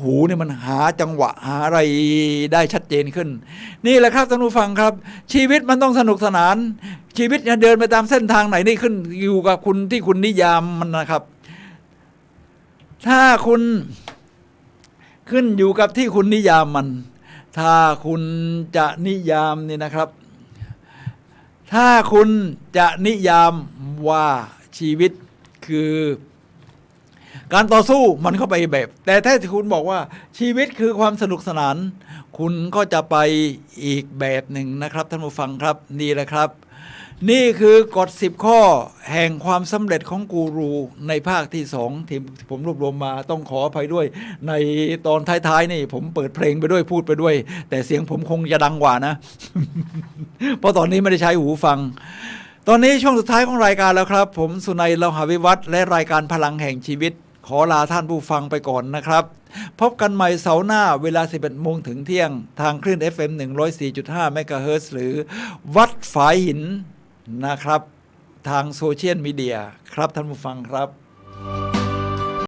Speaker 2: หูเนี่ยมันหาจังหวะหาอะไรได้ชัดเจนขึ้นนี่แหละครับท่านผู้ฟังครับชีวิตมันต้องสนุกสนานชีวิตจะเดินไปตามเส้นทางไหนนี่ขึ้นอยู่กับคุณที่คุณนิยามมันนะครับถ้าคุณขึ้นอยู่กับที่คุณนิยามมันถ้าคุณจะนิยามนี่นะครับถ้าคุณจะนิยามว่าชีวิตคือการต่อสู้มันเข้าไปแบบแต่ถ้าคุณบอกว่าชีวิตคือความสนุกสนานคุณก็จะไปอีกแบบหนึ่งนะครับท่านผู้ฟังครับนี่แหละครับนี่คือกฎ10ข้อแห่งความสำเร็จของกูรูในภาคที่2ที่ผมรวบรวมมาต้องขออภัยด้วยในตอนท้ายๆนี่ผมเปิดเพลงไปด้วยพูดไปด้วยแต่เสียงผมคงจะดังกว่านะ เพราะตอนนี้ไม่ได้ใช้หูฟังตอนนี้ช่วงสุดท้ายของรายการแล้วครับผมสุนัย เลาหะวิวัฒน์และรายการพลังแห่งชีวิตขอลาท่านผู้ฟังไปก่อนนะครับพบกันใหม่เสาร์หน้าเวลา 11 โมงถึงเที่ยงทางคลื่น FM 104.5 เมกะเฮิรตซ์หรือวัดฝายหินนะครับทางโซเชียลมีเดียครับท่านผู้ฟังครับ